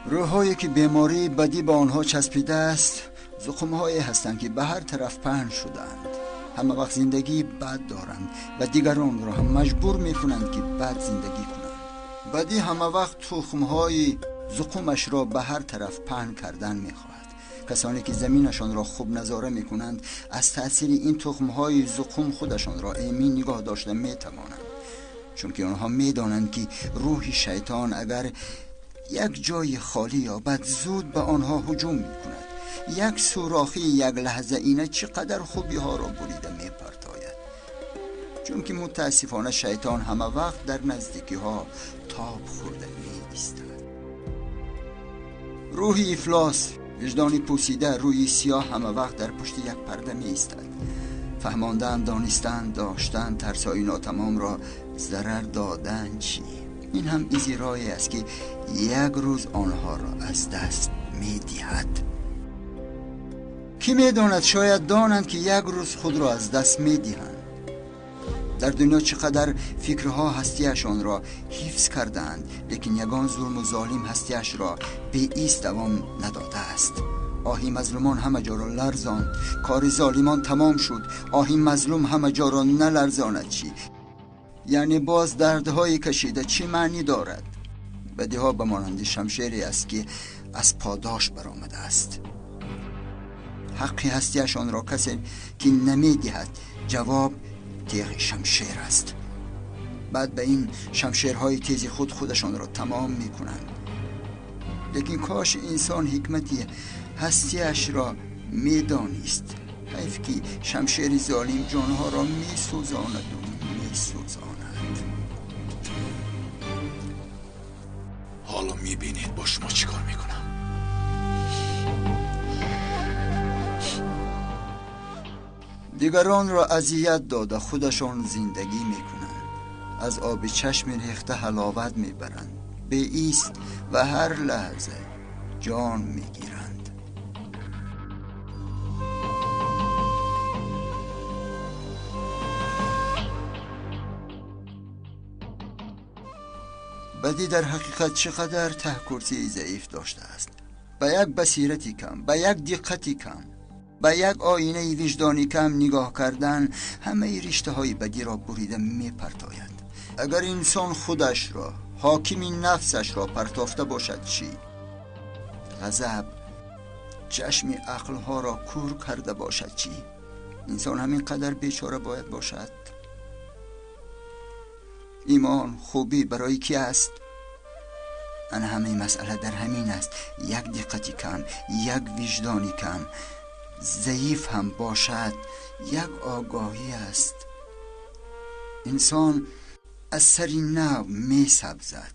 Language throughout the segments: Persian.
روح‌هایی که بیماری بدی به آنها چسبیده است زخم‌هایی هستند که به هر طرف پهن شدند. همه وقت زندگی بد دارند و دیگران را هم مجبور می‌کنند که بد زندگی کنند. بدی همه وقت تخم‌های زخمش را به هر طرف پهن کردن می‌خواهد. کسانی که زمینشان را خوب نظاره می‌کنند از تأثیر این تخم‌های زخم خودشان را ایمن نگاه داشته می‌توانند، چون که آنها می‌دانند که روح شیطان اگر یک جای خالی یابد زود به آنها هجوم می‌کند. یک سوراخی یک لحظه اینه چقدر خوبی ها را بریده می‌پرتاید، چون که متاسفانه شیطان همه وقت در نزدیکی ها تاب خورده می‌ایستد. روح افلاس، وجدانی پوسیده، روی سیاه همه وقت در پشت یک پرده می‌ایستد. فهماندن، دانستن، داشتن، ترسای ناتمام را ضرر دادن چی؟ این هم ازیرایی است که یک روز آنها را از دست می‌دهد. کی می‌داند؟ شاید دانند که یک روز خود را از دست می‌دهند. در دنیا چقدر فکرها هستیشان را حفظ کردند، لیکن یگان ظلم و ظالم هستیش را به ایست دوام نداده است. آهی مظلومان همه جا را لرزاند، کار ظالمان تمام شد. آهی مظلوم همه جا را نلرزاند چی؟ یعنی باز دردهای کشیده چی معنی دارد؟ بدیها به مانند شمشیری است که از پاداش برآمده است. حقی هستیشان را کسی که نمی‌دهد جواب تیغ شمشیر است. بعد به این شمشیرهای تیز خودشان را تمام می‌کنند. لیکن کاش انسان حکمتی هستیش را می‌دانست. حیف که شمشیر ظالم جانها را می‌سوزاند و می‌سوزاند. حالا می‌بینید با شما چیکار می‌کنم. دیگران را اذیت داده خودشان زندگی میکنند. از آب چشم ریخته حلاوت میبرند. به ایست و هر لحظه جان میگیرند. بدی در حقیقت چقدر تحکرسی ضعیف داشته است. به یک بصیرتی کم، به یک دقتی کم، به یک آینه وجدانی کم نگاه کردن همه رشته های بدی را بریده می پرتاید. اگر انسان خودش را، حاکم نفسش را پرتافته باشد چی؟ غضب چشم عقل ها را کور کرده باشد چی؟ انسان همین قدر بیچاره باید باشد؟ ایمان، خوبی برای کی است؟ ان همه مسئله در همین است. یک دقتی کم، یک وجدانی کم، ضعیف هم باشد، یک آگاهی است. انسان از سری نو می سبزد،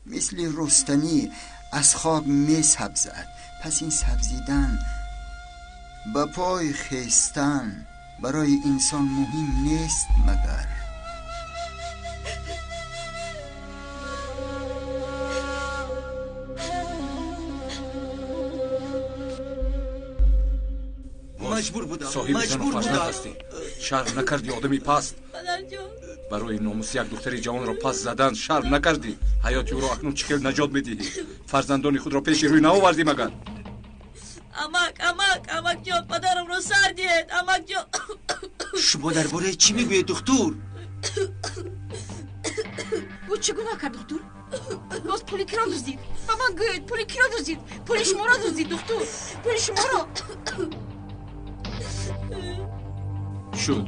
مثل رستنی از خاک می سبزد. پس این سبزیدن به پای خیستن برای انسان مهم نیست مگر مجبور بودم. صاحب زن و فرزند هستی. شرم نکردی آدمی پست. پدر جان، برای ناموس یک دختری جوان را پس زدن شرم نکردی. حیاتی او را اکنون چکل نجات میدهی. فرزندان خود را پیش روی نآوردی مگر؟ امک جان، پدرم را سر دید. امک جان. شما درباره چی میگویید دکتر؟ او چه گناه کرد دکتر؟ باز پول کی را دزدید؟ به من گویید پول کی را دزدید؟ پول شما را دزدید دکتر، پول شما را. شد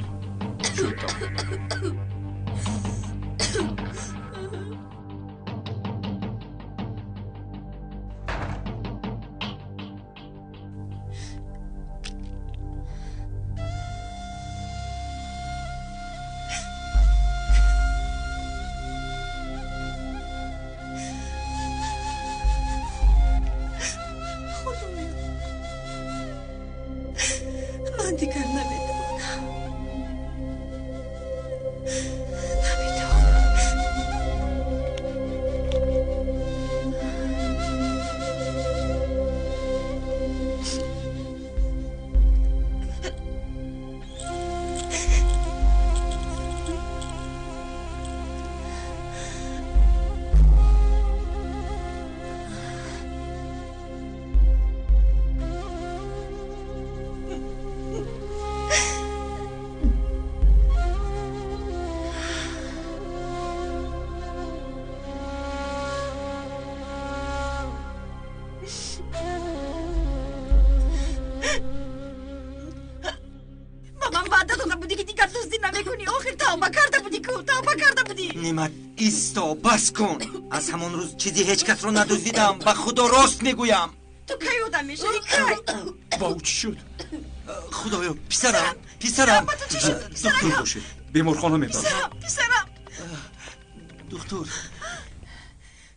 تا من دیگر نمیتونم. نعمت ایستا بس کن. از همون روز چیزی هیچ کس رو ندزدیدم. به خدا راست میگویم. تو کی آدم میشی کی؟ با او چی شد؟ خدایا پسرم دکتر باشه بیمارخانه میبرم. پسرم دکتر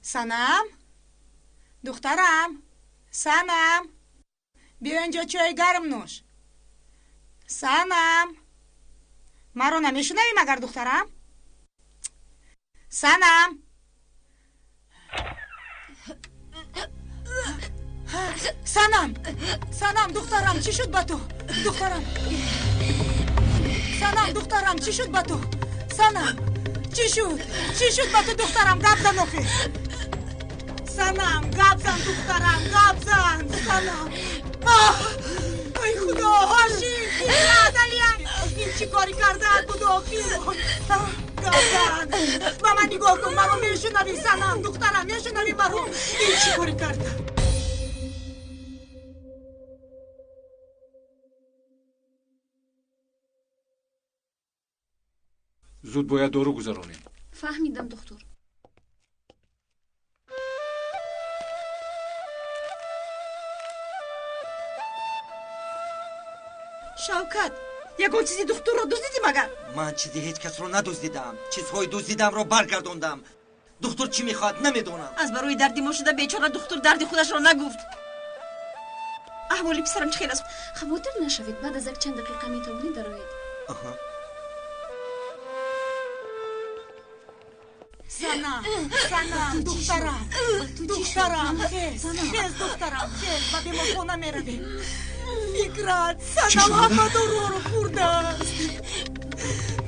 سنم دخترم سنم بیا اینجا چای گرم نوش. سنم مرا نمیشنوی مگر دخترم؟ سنم سنم دخترم چی شد با تو؟ دخترم سنم دخترم چی شد با تو؟ سنم چی شد با تو دخترم؟ گپ زن آخه. سنم گپ زن دخترم گپ زن. سنم ای خدا هاشیم این چی کاری کرده بود آخی؟ گپ زن با من نگاه کن. مرا میشنوی سنم دخترم میشنوی مرا؟ این چی کاری کرده؟ زود باید دارو گذرانیم. فهمیدم دکتر. شوکت یکون چیزی دکتر رو دزدیدی مگر؟ من چیزی هیچ کس رو ندزدیدم. چیزهای دزدیدم رو برگردوندم. دکتر چی میخواد نمیدونم. از برای دردی ما شده بیچاره دکتر درد خودش رو نگفت. احوالی پسرم چه خیلی است. خواطر نشوید بعد از یک چند دقیقه میتوانید دروید. سنم دخترم خیز دخترم خیز و به مخونه میرویم. فکرات سنم همه دارو رو خورده است.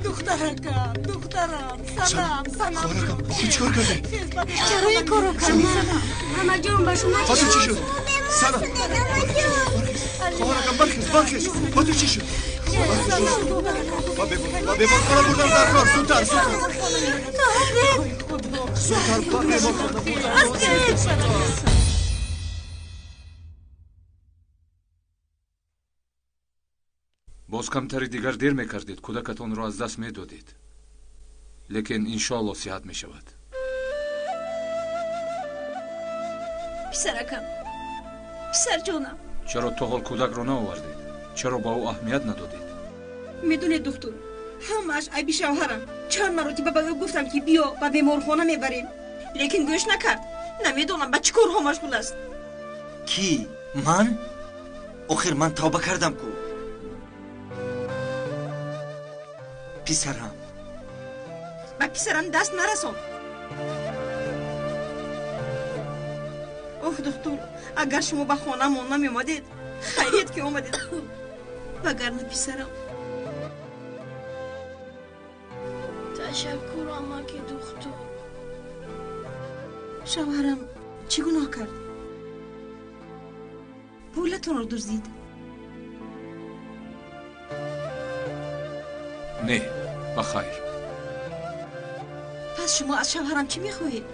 دخترم سنم چیکار کردی؟ چرا این کارو کردی سنم؟ همه جون با شما پاتو چی شد؟ سنم خواهرکم برخیز پاتو چی شد؟ با بیمارخانه بردم در کار. زودتر با بیمارخانه بردم. باز کمتری دیگر دیر میکردید کودکتان را از دست میدادید. لیکن انشاءالله صحت میشود. پسرکم پسر جانم چرا تا حال کودک را نآوردید؟ چرا با او اهمیت ندادید؟ میدونید دکتر همش عیب شوهرم. چند مرتبه به او گفتم که بیا به بیمارخانه میبریم لیکن گوش نکرد. نمیدونم به چه کارها مشغول است. کی؟ من؟ آخر من توبه کردم کو. پسرم به پسرم دست نرسان. اوه دکتر اگر شما به خانه ما نمیامدید خیریت که آمدید. وگرنه پسرم. تشکر اما که دکتر. شوهرم چی گناه کرد؟ پولتون رو دزدید؟ نه بخیر. پس شما از شوهرم چی میخواهید؟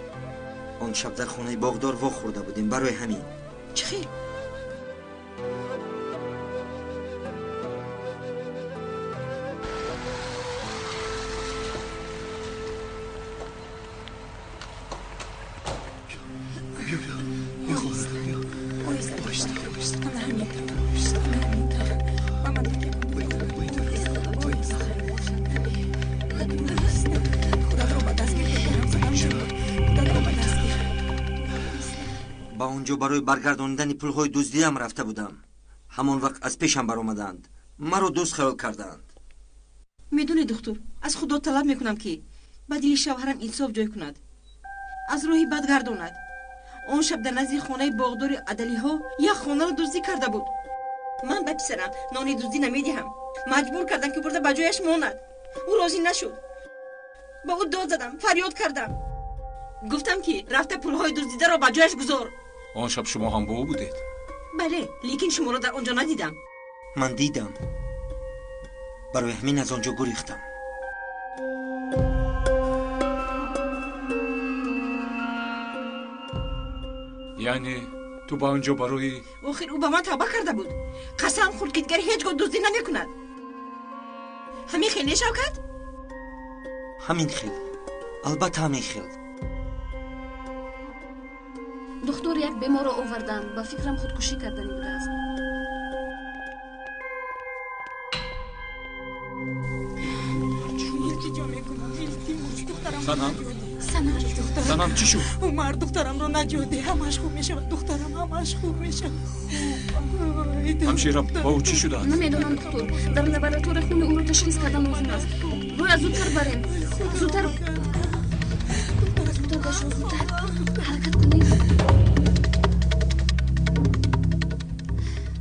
اون شب در خانه باغدار وا خورده بودیم برای همین. چه خیر؟ با اونجا برای برگرداندن پولهای دزدیدم رفته بودم. همون وقت از پیشم برآمدند. مرا دوست خیال کردند. میدونی دکتر از خدا طلب میکنم که به دل شوهرم انصاف جای کند. از روحی بد گرداند. اون شب در نزدیک خانه باغدار عدلی ها یک خانه رو دزدی کرده بود. من به پسرم نان دزدی نمیدهم. مجبور کردم که برده به جایش ماند. او راضی نشد. با او داد زدم فریاد کردم. گفتم که رفته پولهای دزدیده را به جایش گذار. آن شب شما هم با او بودید؟ بله لیکن شما را در آنجا ندیدم. من دیدم. برای همین از آنجا گریختم. یعنی تو با آنجا برای آخر او به من توبه کرده بود. قسم خورد که دیگر هیچگاه دزدی نمی کند. همین خیلی شوکت؟ همین خیلی. البته همین خیل. دکتر یک بیمار را آوردن، با فکرم خودکشی کردنی بوده است. سنم چی شد؟ عمر دخترم رو نجوده. همش خوب میشه دخترم، همش خوب میشه. همشیره با او چی شده؟ نمیدونم دکتر، در لابراتوار خون او رو تشخیص کردن لازم است. باید زودتر بریم، زودتر باشو، زودتر حرکت کنید.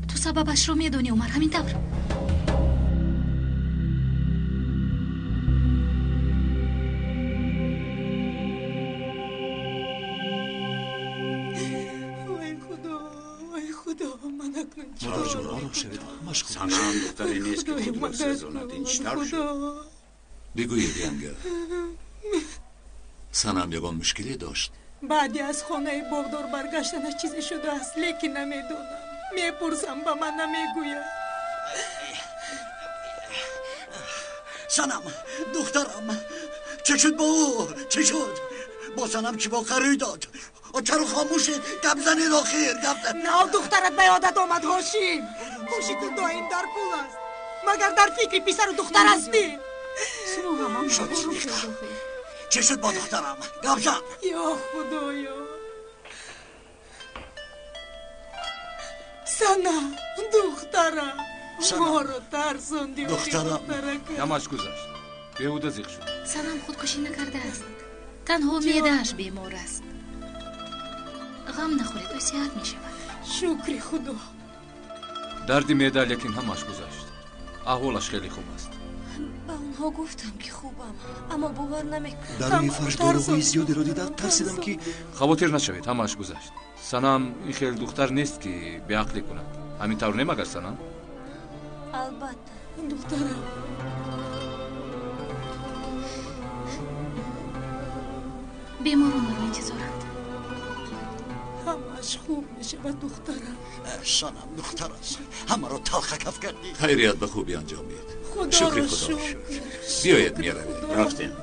تو سببش رو میدونی عمر، همین طور. سنم دختری نیست که خود را سزاند. این چطور شد؟ بگویید ینگه. سنم یگان مشکلی داشت. بعدی از خانه بغدار برگشتنش چیزی شده است، لیکن نمیدونم. میپرسم با من نمیگوید. سنم دخترم چه شد با او؟ چه شد؟ با سنم چی با قرار داد؟ چرا خاموشه؟ گپ زنید آخر گپ زنید. نه دخترت به یادت آمد هاشیم. هاشی دایم در پول است. مگر در فکر پسر و دختر هستی؟ شد چه شد با دخترم؟ گپ زن. یا خدایا سنم دخترم ما رو ترسوندی. دخترم یمش گذشت، بیهوده زیغ شد. سنم خودکشی نکرده است، تنها معده‌اش بیمار است. غم نخورید، بسیار می شود. شکر خدا. دردی معده لیکن همش گذشت. احوالش خیلی خوب است. با اونها گفتم که خوبم، اما باور نمیکنم. در روی فرش داروهای زیادی را دیدم، ترسیدم که خواطر نشوید، همش گذشت. سنم این خیلی دختر نیست که بیعقلی کند. همین طور نمیگه سنم؟ البته دخترم بیماران رو انتظارند. همش خوب میشه با دخترم. سنم دخترم همه رو تلخ کف کردی. خیریت به خوبی انجامید. خدا شکر رو خدا. شکر. بیایید میروید. رفتیم.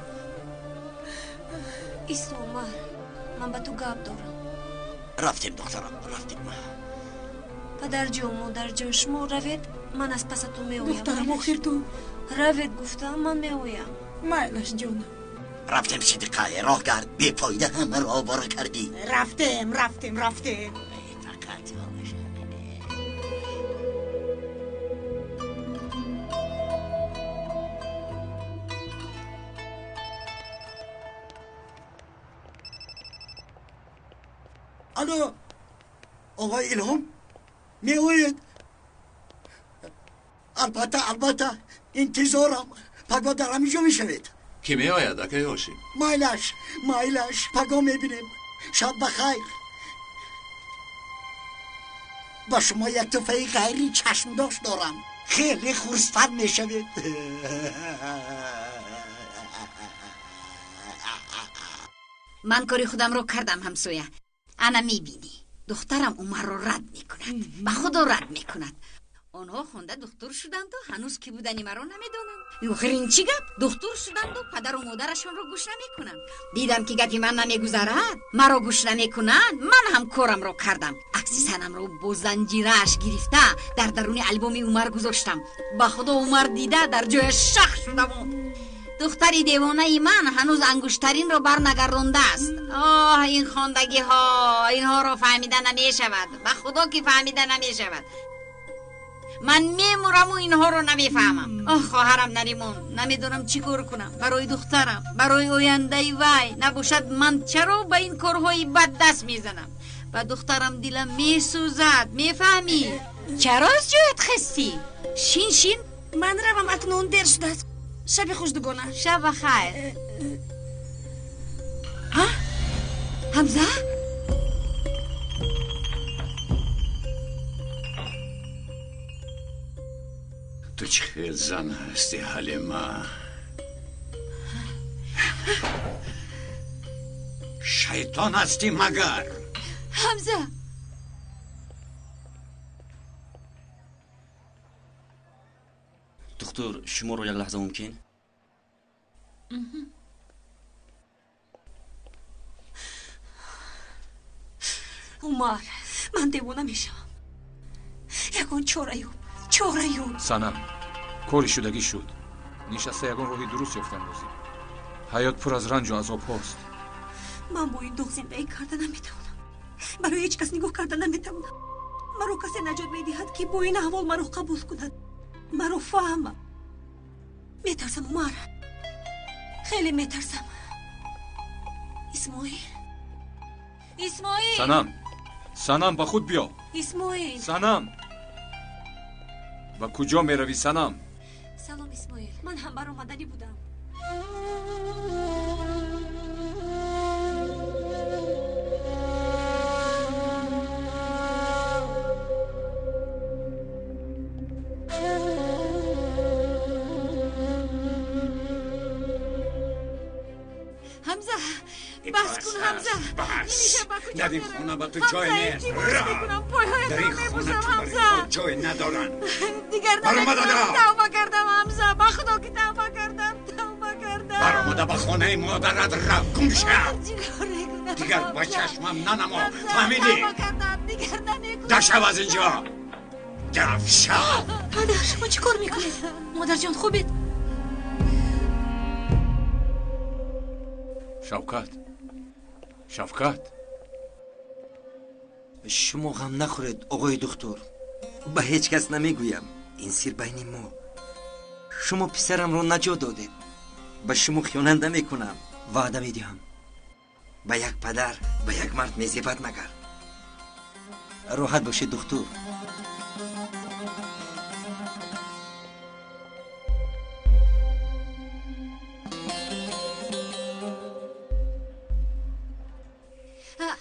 ایستو عمر، من با تو گپ دارم. رفتیم دخترم رفتیم. پدر جو مادر جو شما روید، من از پس تو میویم. دخترم آخر تو روید گفتم، من میویم. مایلش جونم. رفتیم صدقه راه کرد بی پایده همه رو آواره کردی. رفتیم فقط الو آقای الهام میوید؟ البته انتظارم. پگاه در همیجا میشوید. کی می آید اکی هاشی؟ مایلش پگاه میبینیم. شب بخیر. با شما یک توفه غیری چشم داشت دارم. خیلی خورستر میشوید. من کاری خودم رو کردم همسویه. انا میبینی دخترم عمر رو رد میکند، به خدا رد میکند. آنها خونده دکتر شدند و هنوز کی بودنی مرا نمیدونند. آخرین چی گپ؟ دکتر شدند و پدر و مادرشون رو گوش نمیکنند. دیدم که گپی من نمیگذرد، مرا گوش نمیکنند. من هم کارم رو کردم. عکس سنم رو با زنجیرش گرفته در درون البوم عمر گذاشتم. به خدا عمر دیده در جای شخ شدم. دختری دیوانه ای من هنوز انگشترین رو بر نگردانده است. این خواندگی ها اینها رو فهمیده نمی شود. به خدا که فهمیده نمی شود. من میمورم و اینها رو نمیفهمم. خواهرم نریمون، نمیدونم چی کار کنم برای دخترم، برای آینده وای. نباشد من چرا به این کارهای بد دست میزنم؟ و دخترم دلم میسوزد. میفهمی؟ چرا از جایت خستی؟ شین من روم اکنون دیر شده است. شب خوشگانه. شب خیر. ها؟ حمزه؟ تو چه زن هستی حلیمه؟ شیطان هستی مگر؟ حمزه دکتر شما رو یک لحظه ممکن؟ умар, ман девона мешавам. ягон чораёб. санам, кори шудагӣ шуд. нишаста ягон роҳи дуруст ёфтан лозим. ҳаёт пур аз ранҷу азобҳост. ман бо ин дуғ зиндаӣ карда наметавонам. барои ҳеҷ кас нигоҳ карда наметавонам. маро касе наҷот медиҳад ки бо ин аҳвол маро қабул кунад, маро фаҳмад. метарсам умар, хеле метарсам. исмоил, санам, ба худ биё. исмоил, санам, ба куҷо меравӣ санам? салом исмоил, ман ҳам баромаданӣ будам. ҳамза, бас кун ҳамза. در این خانه با تو جای نیست. در این خانه تو جای ندارن. دیگر نمیتونم. توبه کردم حمزه، با خدا که توبه کردم. برآمده با خانه مادرت را گم شو. دیگر با چشمم ننما، فهمیدی؟ دیگر نمیکنم. دشو از اینجا. دفشو. مادر، شما چی کار میکنید؟ مادر جان خوبید؟ شفقت، شما غم نخورید آقای دکتر. به هیچ کس نمیگویم. این سیر بین ما. شما پسرم رو نجات دادید. به شما خیانت نمیکنم. وعده میدهم. به یک پدر، به یک مرد نسبت مگر. راحت باشید دکتر.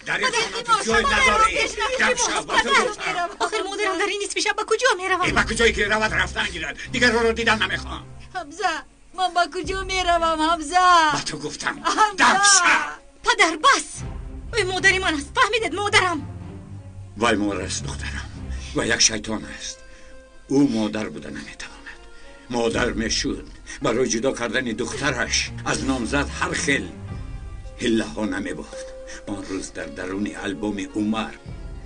در این خانه تو جای نداری. دفشو با تو گفتم. آخر مادرم در این نیست میشه. با کجا میروم؟ با کجایی که رود رفتن گیرد. دیگر رو دیدن نمیخوام. حمزه، من با کجا میروم حمزه؟ با تو گفتم. دفشو. پدر بس. وی مادری من است. فهمیدید مادرم؟ وای مادر است دخترم. و یک شیطان است. او مادر بوده نمیتواند. مادر میشود برای جدا کردن دخترش از نامزد هر خیل هله ها نمیبافت. آن روز در درون البوم عمر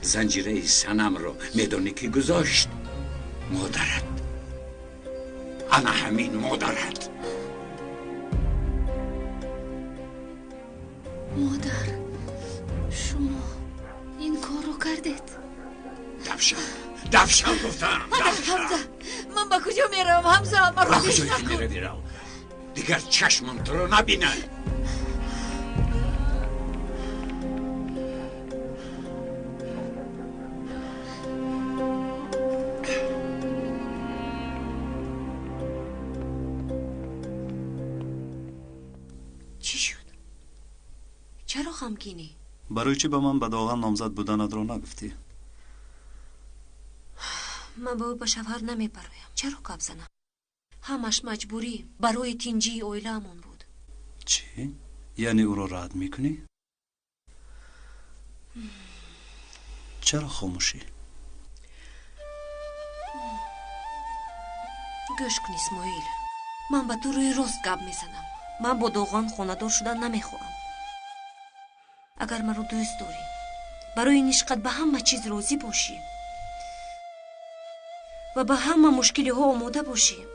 زنجیره صنم رو میدونی که گذاشت؟ مادرت. انا همین مادرت. مادر، شما این کار رو کردید؟ دفشو گفتم. حمزه، من با کجا میروم حمزه؟ با کجایی که میروی رو دیگر چشمم تو رو نبینه. چی شد؟ چرا غمگینی؟ برای چی به من به داغن نامزد بودنت رو نگفتی؟ من با او به شوهر نمیبرایم. چرا گپ زنم؟ همش مجبوری برای تینجی اویله‌مون بود. چی؟ یعنی او رو رد میکنی؟ چرا خاموشی؟ گوش کن اسماعیل، من به تو روی راست گپ میزنم. من با داغان خانه‌دار شدن نمیخواهم. اگر من رو دوست داری، برای این عشقت به همه چیز راضی باشی و به همه مشکلی ها آماده باشی،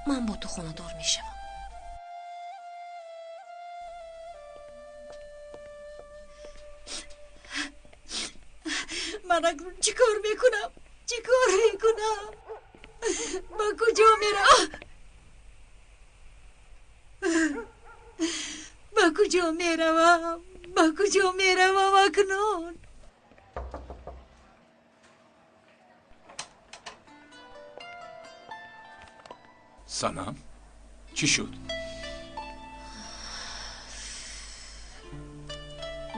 من با تو خانه‌دار میشم. من اکنون چی کار میکنم؟ با کجا میرم؟ با کجا میروم اکنون؟ سنم، چی شد؟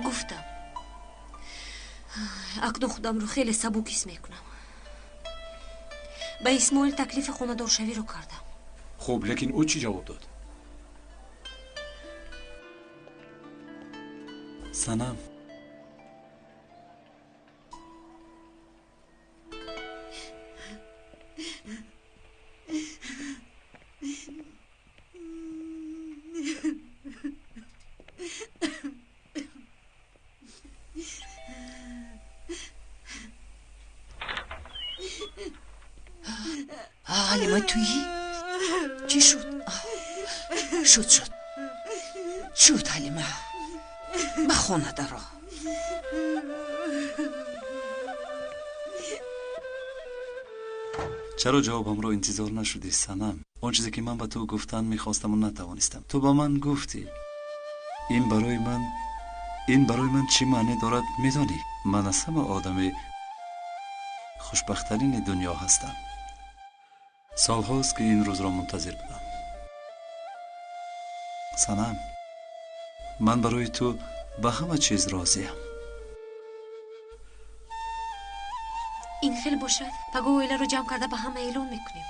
گفتم اکنون خودم رو خیلی سبک حس میکنم. به اسماعیل تکلیف خانه‌دار شوی رو کردم. خب لیکن او چی جواب داد؟ سنم، دوباره تویی؟ چی شد؟ شد حلیمه به خانه درا. چرا جوابم رو انتظار نشدی صنم؟ اون چیزی که من به تو گفتن میخواستم و نتوانستم. تو با من گفتی این برای من چی معنی دارد میدانی؟ من از همه آدم خوشبختترین دنیا هستم. سال هاست که این روز را منتظر بودم. صنم، من برای تو به همه چیز راضیم. این خیلی باشد. پگاه اویله رو جمع کرده به همه اعلان میکنیم.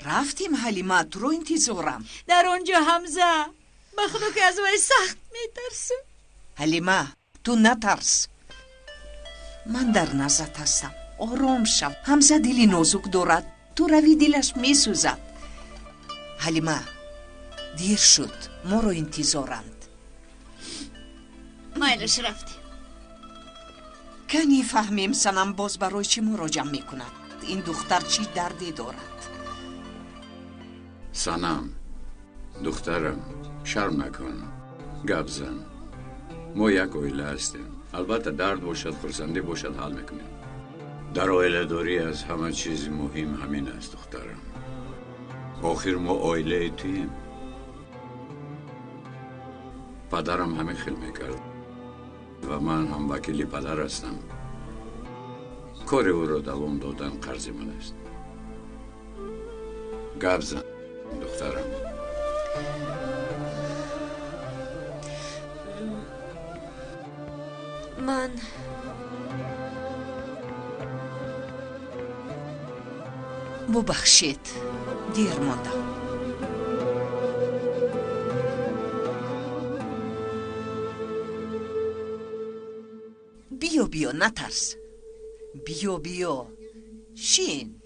رفتیم حلیمه، تو رو انتظارم. در آنجا حمزه بخدا که از وی سخت میترسم. حلیمه تو نترس، من در نزدت هستم. آرام شو. حمزه دلی نازک دارد، تو روی دلش میسوزد. حلیمه دیر شد، ما رو انتظارند. مایلش رفتیم. کنی فهمیم سنم باز برای چی مراجعه میکند؟ این دختر چی دردی دارد؟ سنم دخترم، شرم نکن، گپ زن. ما یک عائله هستیم. البته درد باشد، خرسندی باشد، حل میکنیم. در عائله داری از همه چیز مهم همین است دخترم. آخر ما عائله توییم. پدرم همین خیل میکرد و من هم وکیلی پدر هستم. کار او را دوام دادن قرض من است. گپ زن دخترم. من ببخشید دیر ماندم. بیا نترس. بیا شین.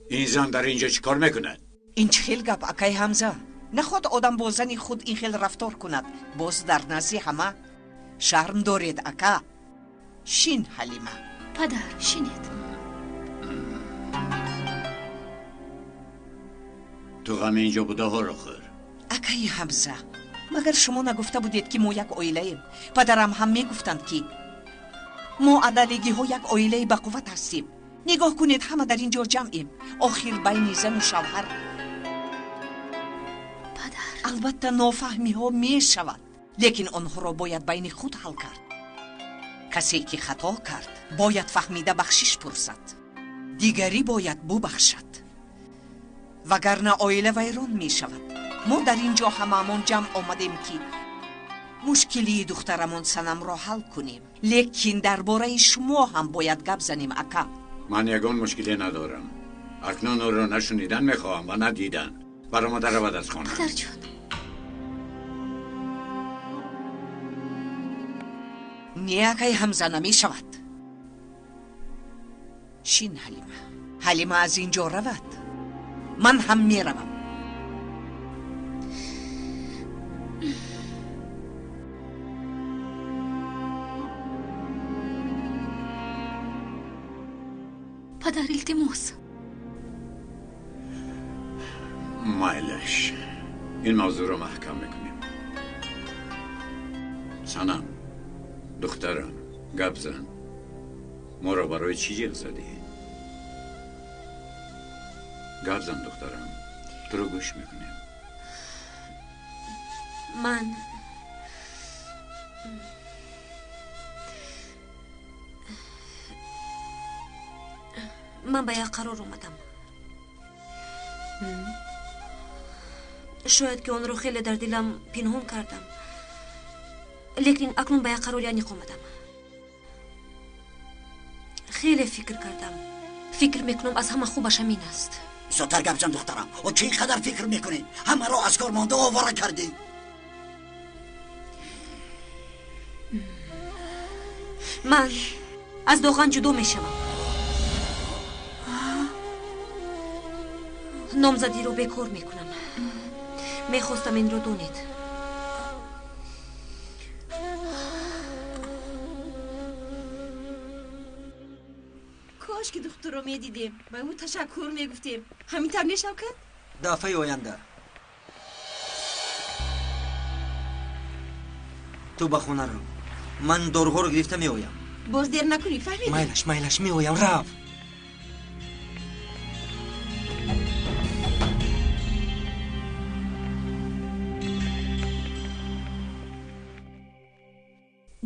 این زن در اینجا چی کار میکند؟ این چه خیل گپ اکای حمزه؟ نخواد آدم با زنی خود این خیل رفتار کند. باز در نزدی همه شرم دارید اکا. شین حلیمه. پدر شینید. تو غم اینجا بوده ها رو خور. اکای حمزه، مگر شما نگفته بودید که ما یک عائله ایم؟ پدرم هم میگفتند که ما عدالگی ها یک عائله با قوت هستیم. نگاه کنید همه در اینجا جمعیم. آخر بین زن و شوهر. پدر البته نافهمی ها می شود، لیکن آنها را باید بین خود حل کرد. کسی که خطا کرد باید فهمیده بخشش پرسد، دیگری باید ببخشد، وگرنه عائله ویران می شود. ما در اینجا هممون جمع آمدیم که مشکلی دخترمون سنم را حل کنیم، لیکن درباره شما هم باید گپ زنیم اکا. من یگان مشکلی ندارم. اکنون او را نشنیدن میخواهم و ندیدن. برای ما در رود از خانه. پدر جون نیاکای حمزه نمی شود. شین حلیمه از اینجا رود، من هم می روم. پدر التماس. مایلش این موضوع رو محکم میکنیم. سنم دخترم، گپ زن. ما را برای چی جیغ زدی؟ گپ زن دخترم، تو رو گوش میکنیم. من به یک قرار اومدم. شاید که اون رو خیلی در دلم پنهان کردم، لیکن اکنون به یک قرار یعنی اومدم. خیلی فکر کردم. فکر میکنم از همه خوبش همین است. زودتر گپ زن دخترم. و چه قدر فکر میکنی؟ همه را از کار مانده آواره کردی. من از دوغان جدا میشم. نامزدی رو بکار میکنم. میخواستم این رو دونید. کاش که دختر رو میدیدیم به او تشکر میگفتیم. همینطور نشو کرد؟ دفعه آینده تو به خونه رو. من داروها رو گرفته میآیم. باز دیر نکنی فهمیدی؟ میلش میآیم. رفت.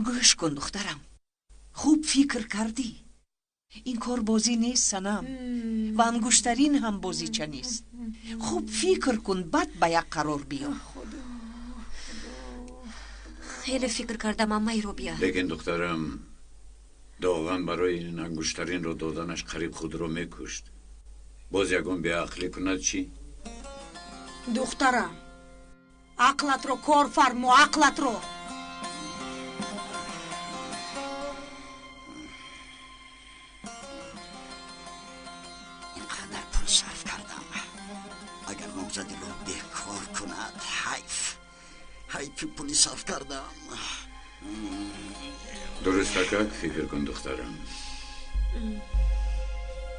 گوش کن دخترم، خوب فکر کردی؟ این کار بازی نیست سنم و انگشترین هم بازیچه نیست. خوب فکر کن بعد به یک قرار بیا. خیلی فکر کردم اما ای رو بیا. لیکن دخترم داغن برای این انگشترین رو دادنش قریب خود رو میکشت. باز یکون بی عقلی کند چی؟ دخترم عقلت رو کار فرمو. عقلت رو اینقدر پول صرف کردم، اگر نامزدی رو بکار کند حیف پولی صرف کردم. درست که فکر کن دخترم،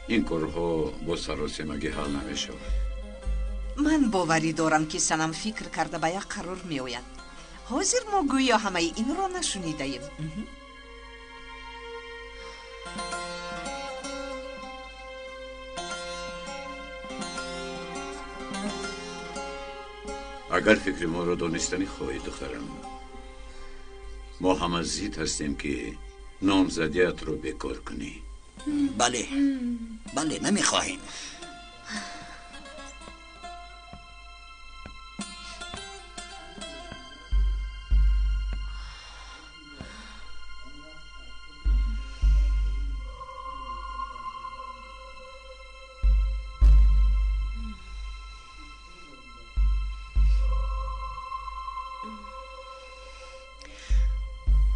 این کارها با سراسیمگی حل نمیشه. من باوری دارم که سنم فکر کرده به یک قرار می آید. حاضر ما گویا همه این را نشنیده ایم. اگر فکر ما رو دانستنی خواهی دخترم، ما هم از زید هستیم که نامزدیت رو بکار کنی. بله نمیخواهیم.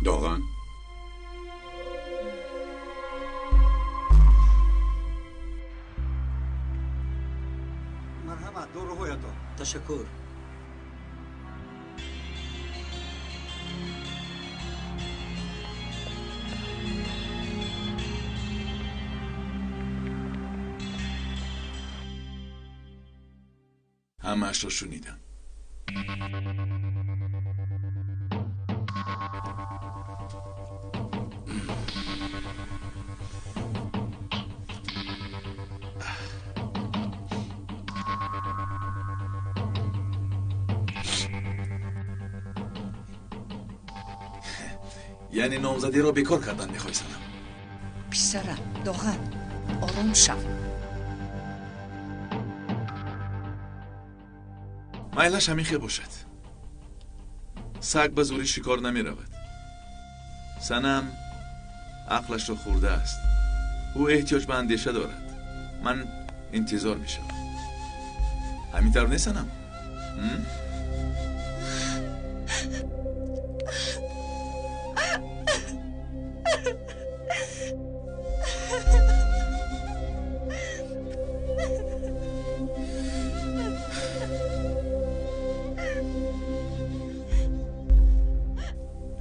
داغن مرحمت. داروهایتان. تشکر. همه‌اش رو شنیدم. یعنی نامزدی را بیکار کردن میخوای سنم؟ پسرم داغن آرام شو. میلش همین خیر باشد. سگ به زوری شکار نمی رود. سنم عقلش را خورده است. او احتیاج به اندیشه دارد. من انتظار می شدم. همین طور نیست سنم؟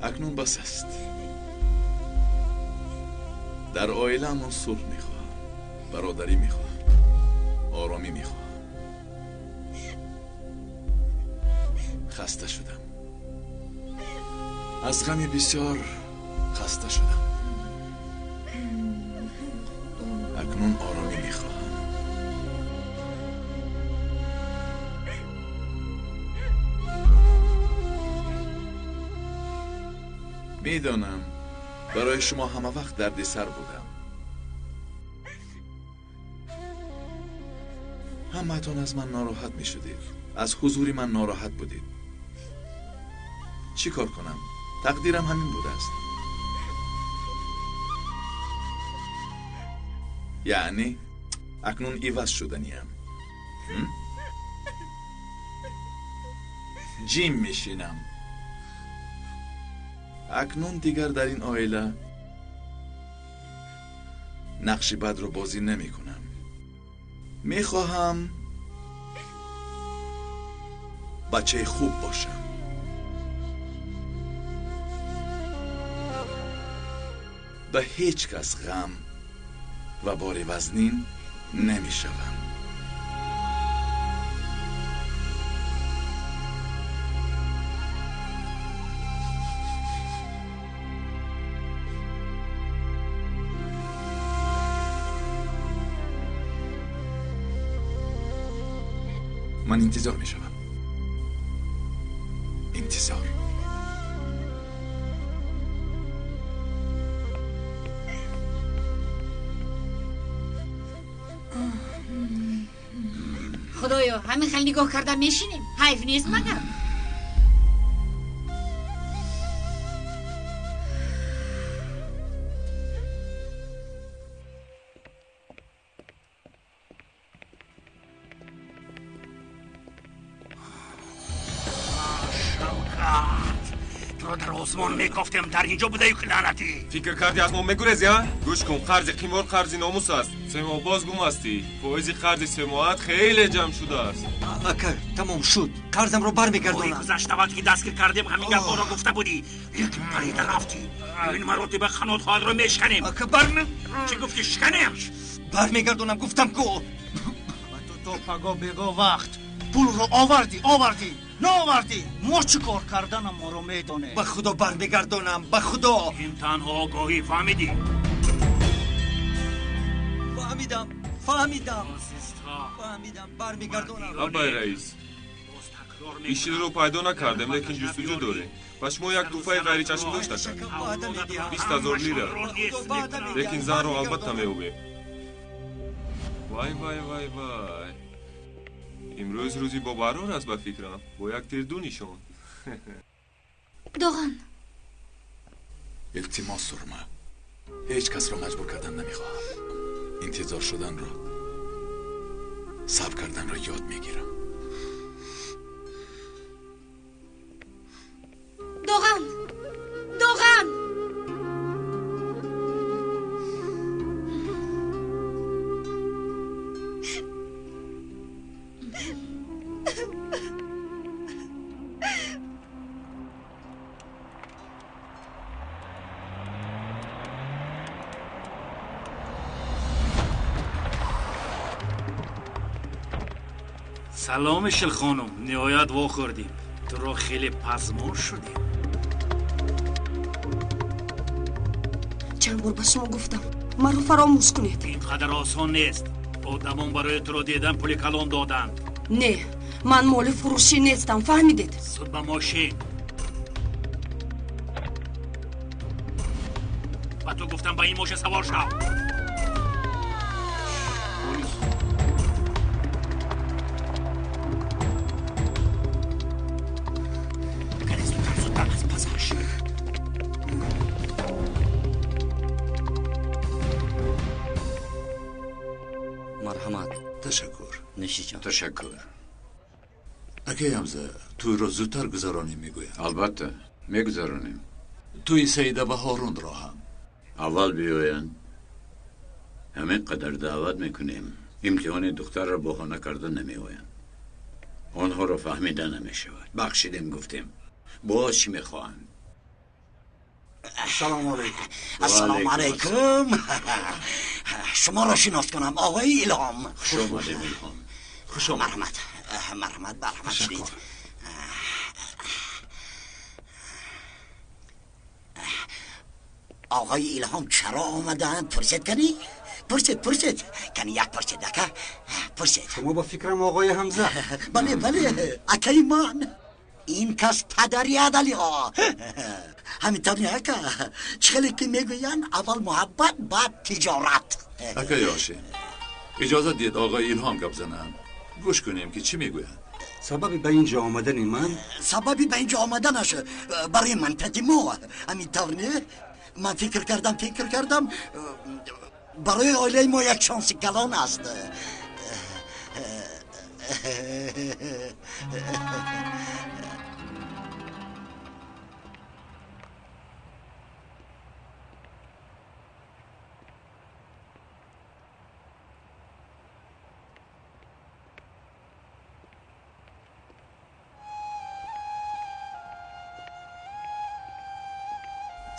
اکنون بس است. در عائله من صلح میخواهم، برادری میخواهم، آرامی میخواهم. خسته شدم. از غم بسیار خسته شدم. اکنون آرامی میخواهم. میدانم برای شما همه وقت درد سر بودم. همتون از من ناراحت می شدید. از حضور من ناراحت بودید. چی کار کنم؟ تقدیرم همین بوده است. یعنی اکنون عوض شدنیم. جیم میشینم. اکنون دیگر در این عائله نقش بد رو بازی نمی کنم. میخواهم بچه خوب باشم. به هیچ کس غم و بار وزنین نمی شوم. من انتظار می شوم. انتظار. خدایا همین خیلی نگاه کردم میشینیم. حیف نیست مگر؟ در آسمان میگفتم در اینجا بوده یک لعنتی. فکر کردی از ما میگریزی ها؟ گوش کن، قرض قیمار قرض ناموس است. 3 ماه باز گم هستی. فایز قرض 3 ماهت خیلی جمع شده است. اکا تمام شد. قرضم رو برمیگردونم. گذشته وقتی که دستگیر کردیم همین گپ را گفته بودی، لیکن پریده رفتی. این مراتب خانوت خواهد رو میشکنیم. اکا چی گفتی شکنیم؟ برمیگردونم گفتم کو. تو پگا بگا وقت پول رو آوردی نه آوردی. ما چی کار کردن ما رو میدونه. به خدا برمیگردونم، به خدا. این تنها آگاهی فهمیدی؟ فهمیدم برمیگردونم. آبای رئیس، ایشیل رو پیدا نکردم لیکن جستجو داره. و شما یک توفای غیر چشم داشته کن. 20,000 لیره. لیکن زن رو البته میوبه. وای وای وای وای، امروز روزی با برار است به فکرم. با یک تردونیشون. دوغان التماس سرما، هیچ کس را مجبور کردن نمیخواهم. انتظار شدن را، صبر کردن را یاد میگیرم. دوغان سلام شل خانم، نهایت وا خوردیم. تو رو خیلی پزمور شدیم. چند بار به شما گفتم من رو فراموش کنید. اینقدر آسان نیست. آدمان برای تو رو دیدن پول کلان دادن. نه، من مال فروشی نیستم، فهمیدید؟ زود به ماشین. و تو گفتم با این ماشین سوار شو. مرحمت. تشکر. نشی جان. تشکر. اگه همزه توی رو زودتر گذرانی میگویم. البته میگذرانیم. توی سیده و هارون را هم اول بیاین. همین قدر دعوت میکنیم. امتحان دختر را بهانه کردن نمیآین. آنها را فهمیده نمیشود. بخشیدیم گفتیم. باز چی میخواهند؟ السلام علیکم. السلام علیکم. شما را شناس کنم آقای الهام. خوش آمدیم الهام. خوش آمد. مرحمت شدید. آقای الهام چرا آمدند؟ پرسید کنی؟ پرسید کنی یک پرسید دکه؟ پرسید. شما با فکرم آقای حمزه؟ بله اکی من. این کس پدری عدلی ها. همینطور نه اکا. چخلی که میگوین اول محبت بعد تجارت. اکا یاشی اجازه دید آقای الهام گپ زنن. گوش کنیم که چی میگوین. سببی به اینجا آمدن من؟ سببی به اینجا آمدنش برای من پتیمو. همینطور نه؟ من فکر کردم برای عائله ما یک شانس کلان است.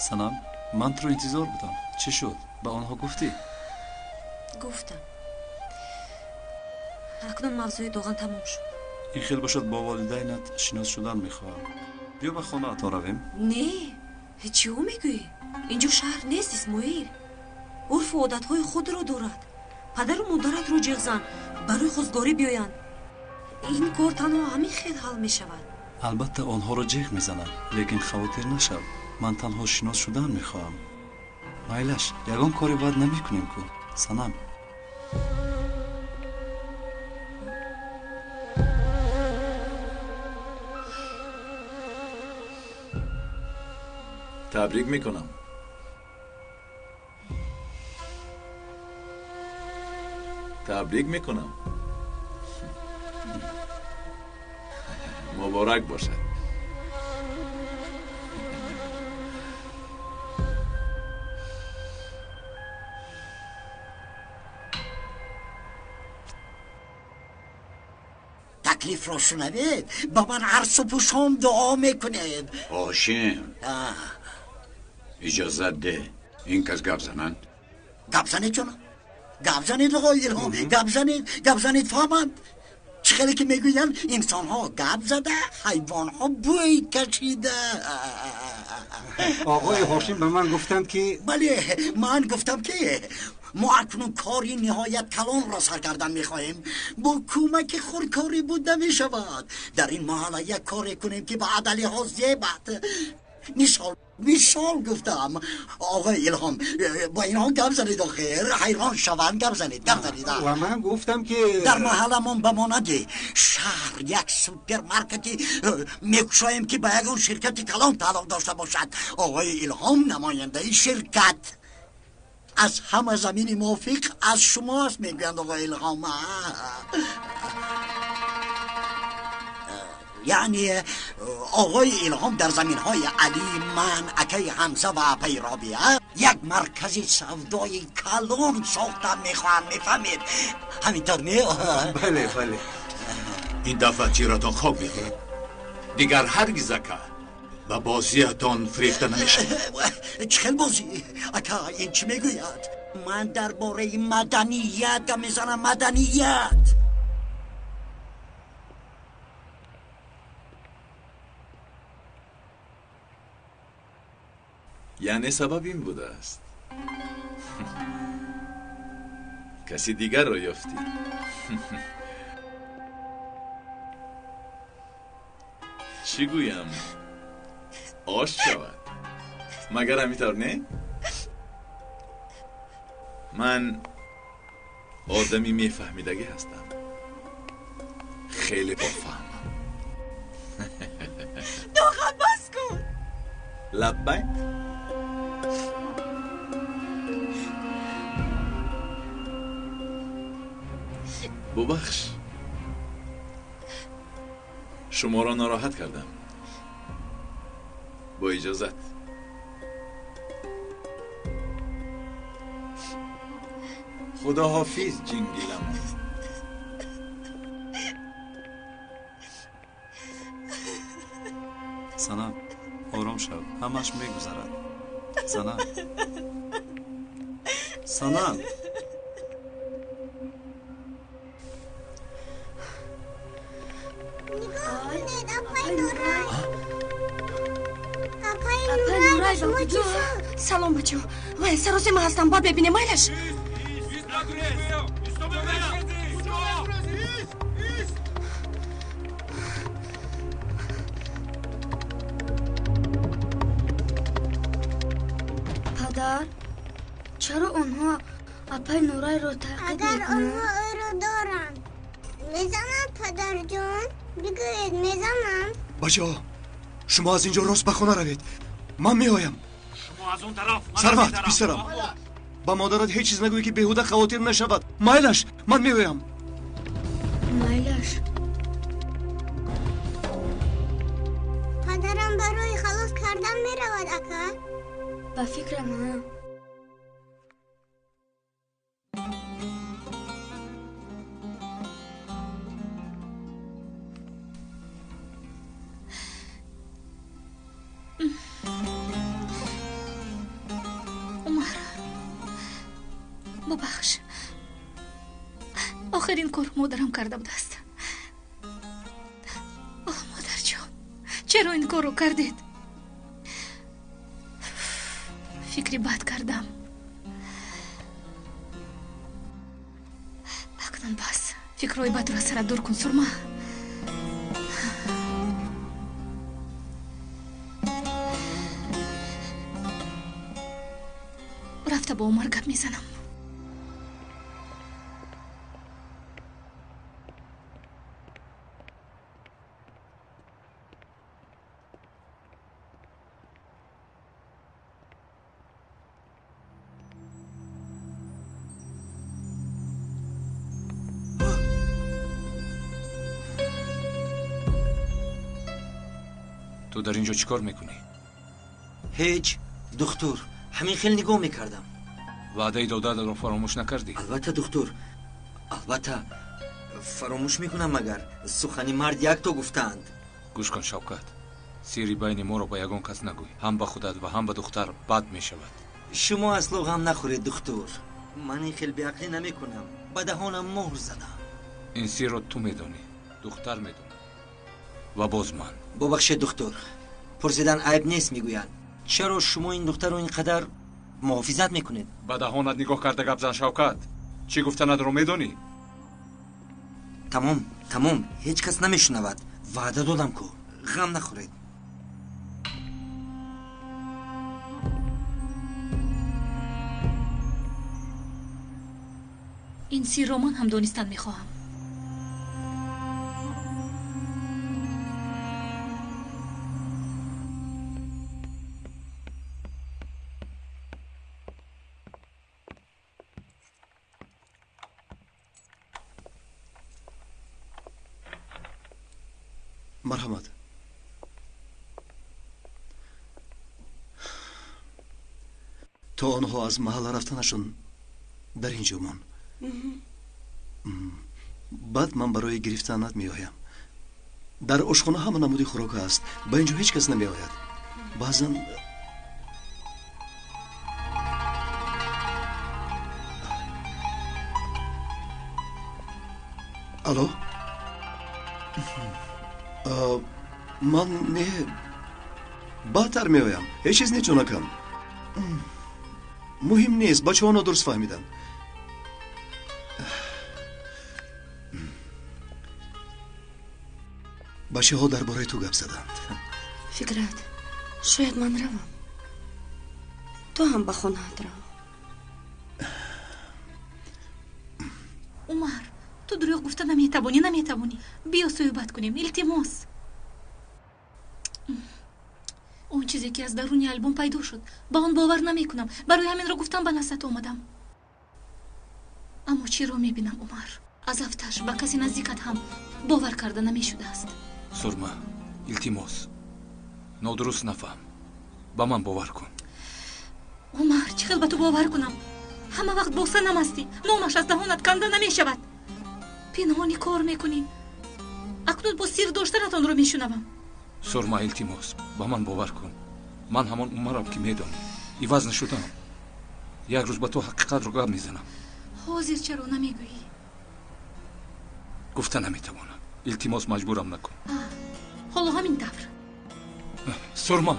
санам, ман туро интизор будам. чӣ шуд? ба онҳо гуфтӣ? гуфтам. акнун мавзӯи доған тамом шуд. ин хел бошад бо волидайнат шинос шудан мехоҳам. биё ба хонаатон равем. не, чиё мегӯӣ? инҷо шаҳр нест, исмоил. урфу одатҳои худро дорад. падару модаратро ҷиғзан, барои хузгорӣ биёянд. ин кор танҳо ҳамин хел ҳал мешавад. албатта онҳоро ҷиғ мезанам, лекин хавотир нашав. ман танҳо шинос шудан мехоҳам. майлаш, ягон кори бад намекунем ку, санам. تبریک میکنم. تبریک میکنم. مبارک باشد. تکلیف را شنوید، با من هر صبح و شام دعا میکنید. هاشم اجازت ده، این کس گپ زنند؟ گپ زنید جانم، گپ زنید آقای الهام، گپ زنید فهمند. چه خیلی که میگوین انسان ها گپ زده، حیوان ها بوی کشیده. آقای هاشم به من گفتند که بله، من گفتم که ما اکنون کاری نهایت کلان را سرگردن میخواهیم. با کمک خودکاری بوده میشود. در این محله یک کاری کنیم که به عدلی ها زیبت. مثال گفتم آقای الهام، با اینها گپ زنید آخر حیران شوند. گپ زنید. و من گفتم که در محله من به مانند شهر یک سوپرمارکتی میکشاییم که به یکان شرکت کلان تعلق داشته باشد. آقای الهام نماینده شرکت از همه زمین موافق از شماست میگویند آقای الهام. یعنی آقای الهام در زمین های علی، من، اکی حمزه و اپی رابیه یک مرکزی سودای کلان ساختن میخواهم. میفهمید؟ همینطور نه؟ بله. این دفعه خواب میخورد. دیگر هرگز اکا و بازیتان فریفته نمیشه. چه بازی؟ اکا این چی میگوید؟ من درباره مدنیت میزنم. مدنیت یعنی سبب این بوده است. کسی دیگر را یافتی. چی گویم؟ آش شود. مگر همینطور نه؟ من آدمی میفهمیدگی هستم. خیلی بافهمم. داخل بس کن. لبک ببخش، شما را ناراحت کردم. با اجازت. خدا حافظ جنگیلم. санам, ором шав, ҳамаш мегузарад. санам. салом бачаҳо. вай сароси ман ҳастам. баъд мебинем. майлаш. падар, чаро онҳо апай нурайро таъқиб мекунанд? агар онҳо ӯро доранд мезананд падарҷон? бигӯед мезананд? бачаҳо, шумо аз инҷо рост ба хона равед. ман меоям. шумо аз он тараф. сарват писарам, ба модарат ҳеҷ чиз нагӯӣ ки беҳуда хавотир нашавад. майлаш, ман меоям. майлаш. падарам барои халос кардан меравад ака. ба фикрам ҳа. ببخش. آخرین کار مادرم کرده بود است. مادر جان، چرا این کارو کردید؟ فکری بد کردم. اکنون بس فکرهای بد را سر دور کن سرما. رفته با عمر گپ میزنم. تو در اینجا چیکار میکنی؟ هیچ دکتر، همین خیلی نگاه میکردم. وعده داده رو فراموش نکردی؟ البته دکتر، البته فراموش میکنم مگر سخنی مرد یک تا گفتند. گوش کن شوکت، سیری بین ما رو با یگان کس نگوی. هم به خودت و هم به دختر بد میشود. شما اصلا غم نخورید دکتر، من این خیلی بیعقلی نمیکنم. به دهانم مهر زدم. این سیر رو تو میدونی، دختر میدونه و باز من. ببخشید دکتر، پرسیدن عیب نیست میگویند. چرا شما این دختر رو اینقدر محافظت میکنید؟ به دهانت نگاه کرده گپ زن شوکت. چی گفتند رو میدونی؟ تمام هیچ کس نمیشنود. وعده دادم کو، غم نخورید. این سیر رو من هم دانستن میخواهم. مرحمت. تا آنها از محل رفتنشون در اینجا مان. بعد من برای گرفتنت می آیم. در آشخانه همه نمودی خوراک است. به اینجا هیچ کس نمی آید. بعضا الو؟ من نه بعدتر می آیم. هیچ چیز نیست جونکم. مهم نیست، بچه ها درست فهمیدن. بچه ها درباره تو گپ زدند. فکرت شاید من روم، تو هم به خونه رو. عمر، تو دروغ گفته نمیتوانی. بیا صحبت کنیم، التماس. اون چیزی که از درون البوم پیدا شد با آن باور نمیکنم. برای همین را گفتم به نزدت آمدم. اما چی را میبینم عمر؟ از افتش به کسی نزدیکت هم باور کرده نمیشده است. سرما، التماس، نادرست نفهم. با من باور کن. عمر، چه خیلی به تو باور کنم؟ همه وقت با سنم هستی، نامش از دهانت کنده نمیشود. پنهانی کار میکنی. اکنون با سیر داشتنتان رو میشنوم. سرما، التماس، با من باور کن. من همان عمرم که میدانی عوض نشدم. یک روز با تو حقیقت رو گپ میزنم. حاضر چرا نمیگویی؟ گفته نمیتوانم. التماس، مجبورم نکن. حالا همین طور. سرما،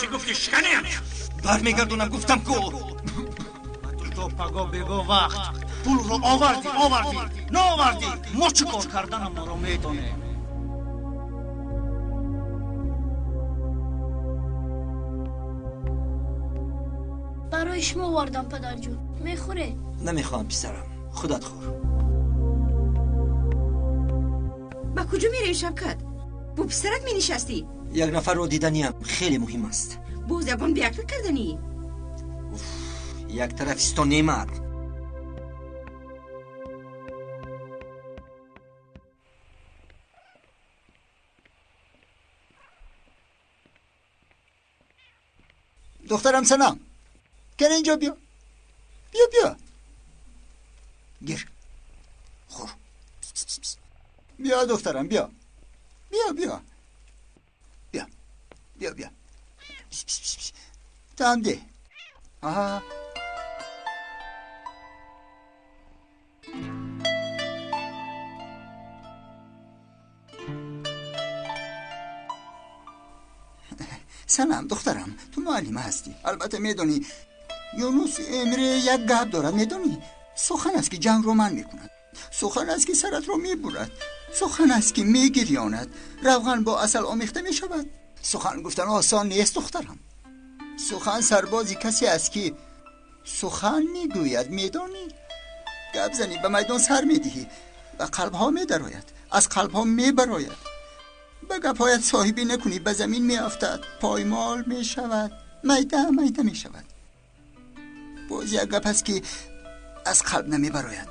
چی گفتی شکنیم؟ برمیگردونم گفتم کو. تو پگو بگو وقت پول رو آوردی نه آوردی. ما چه کار کردن ما رو میدونه. برای شما آوردم پدر جون، میخوره؟ نمیخوام پسرم، خودت خور. با کجا میره شبکت؟ با پسرت می نشستی؟ یک نفر رو دیدنیم خیلی مهم است. با زبان بیعقل کردنی؟ یک طرف است و نیمت. دخترم سلام. گره اینجا بیا. گیر خور. بیا دخترم بیا بیا بیا بیا بیا بیا تام ده. آها سلام دخترم، تو معلمه هستی. البته میدونی یونس امر یک گپ دارد. میدونی سخن است که جنگ رو من میکند، سخن است که سرت رو میبرد، سخن است که میگریاند، روغن با عسل آمیخته میشود. سخن گفتن آسان نیست دخترم. سخن سربازی کسی است که سخن میگوید. میدونی گپ زنی به میدان سر میدهی و قلب ها میدراید، از قلب ها میبراید. به گپایت صاحبی نکنی به زمین میافتد، پایمال میشود، میده میده میشود. باز یک گپ است که از قلب نمیبراید.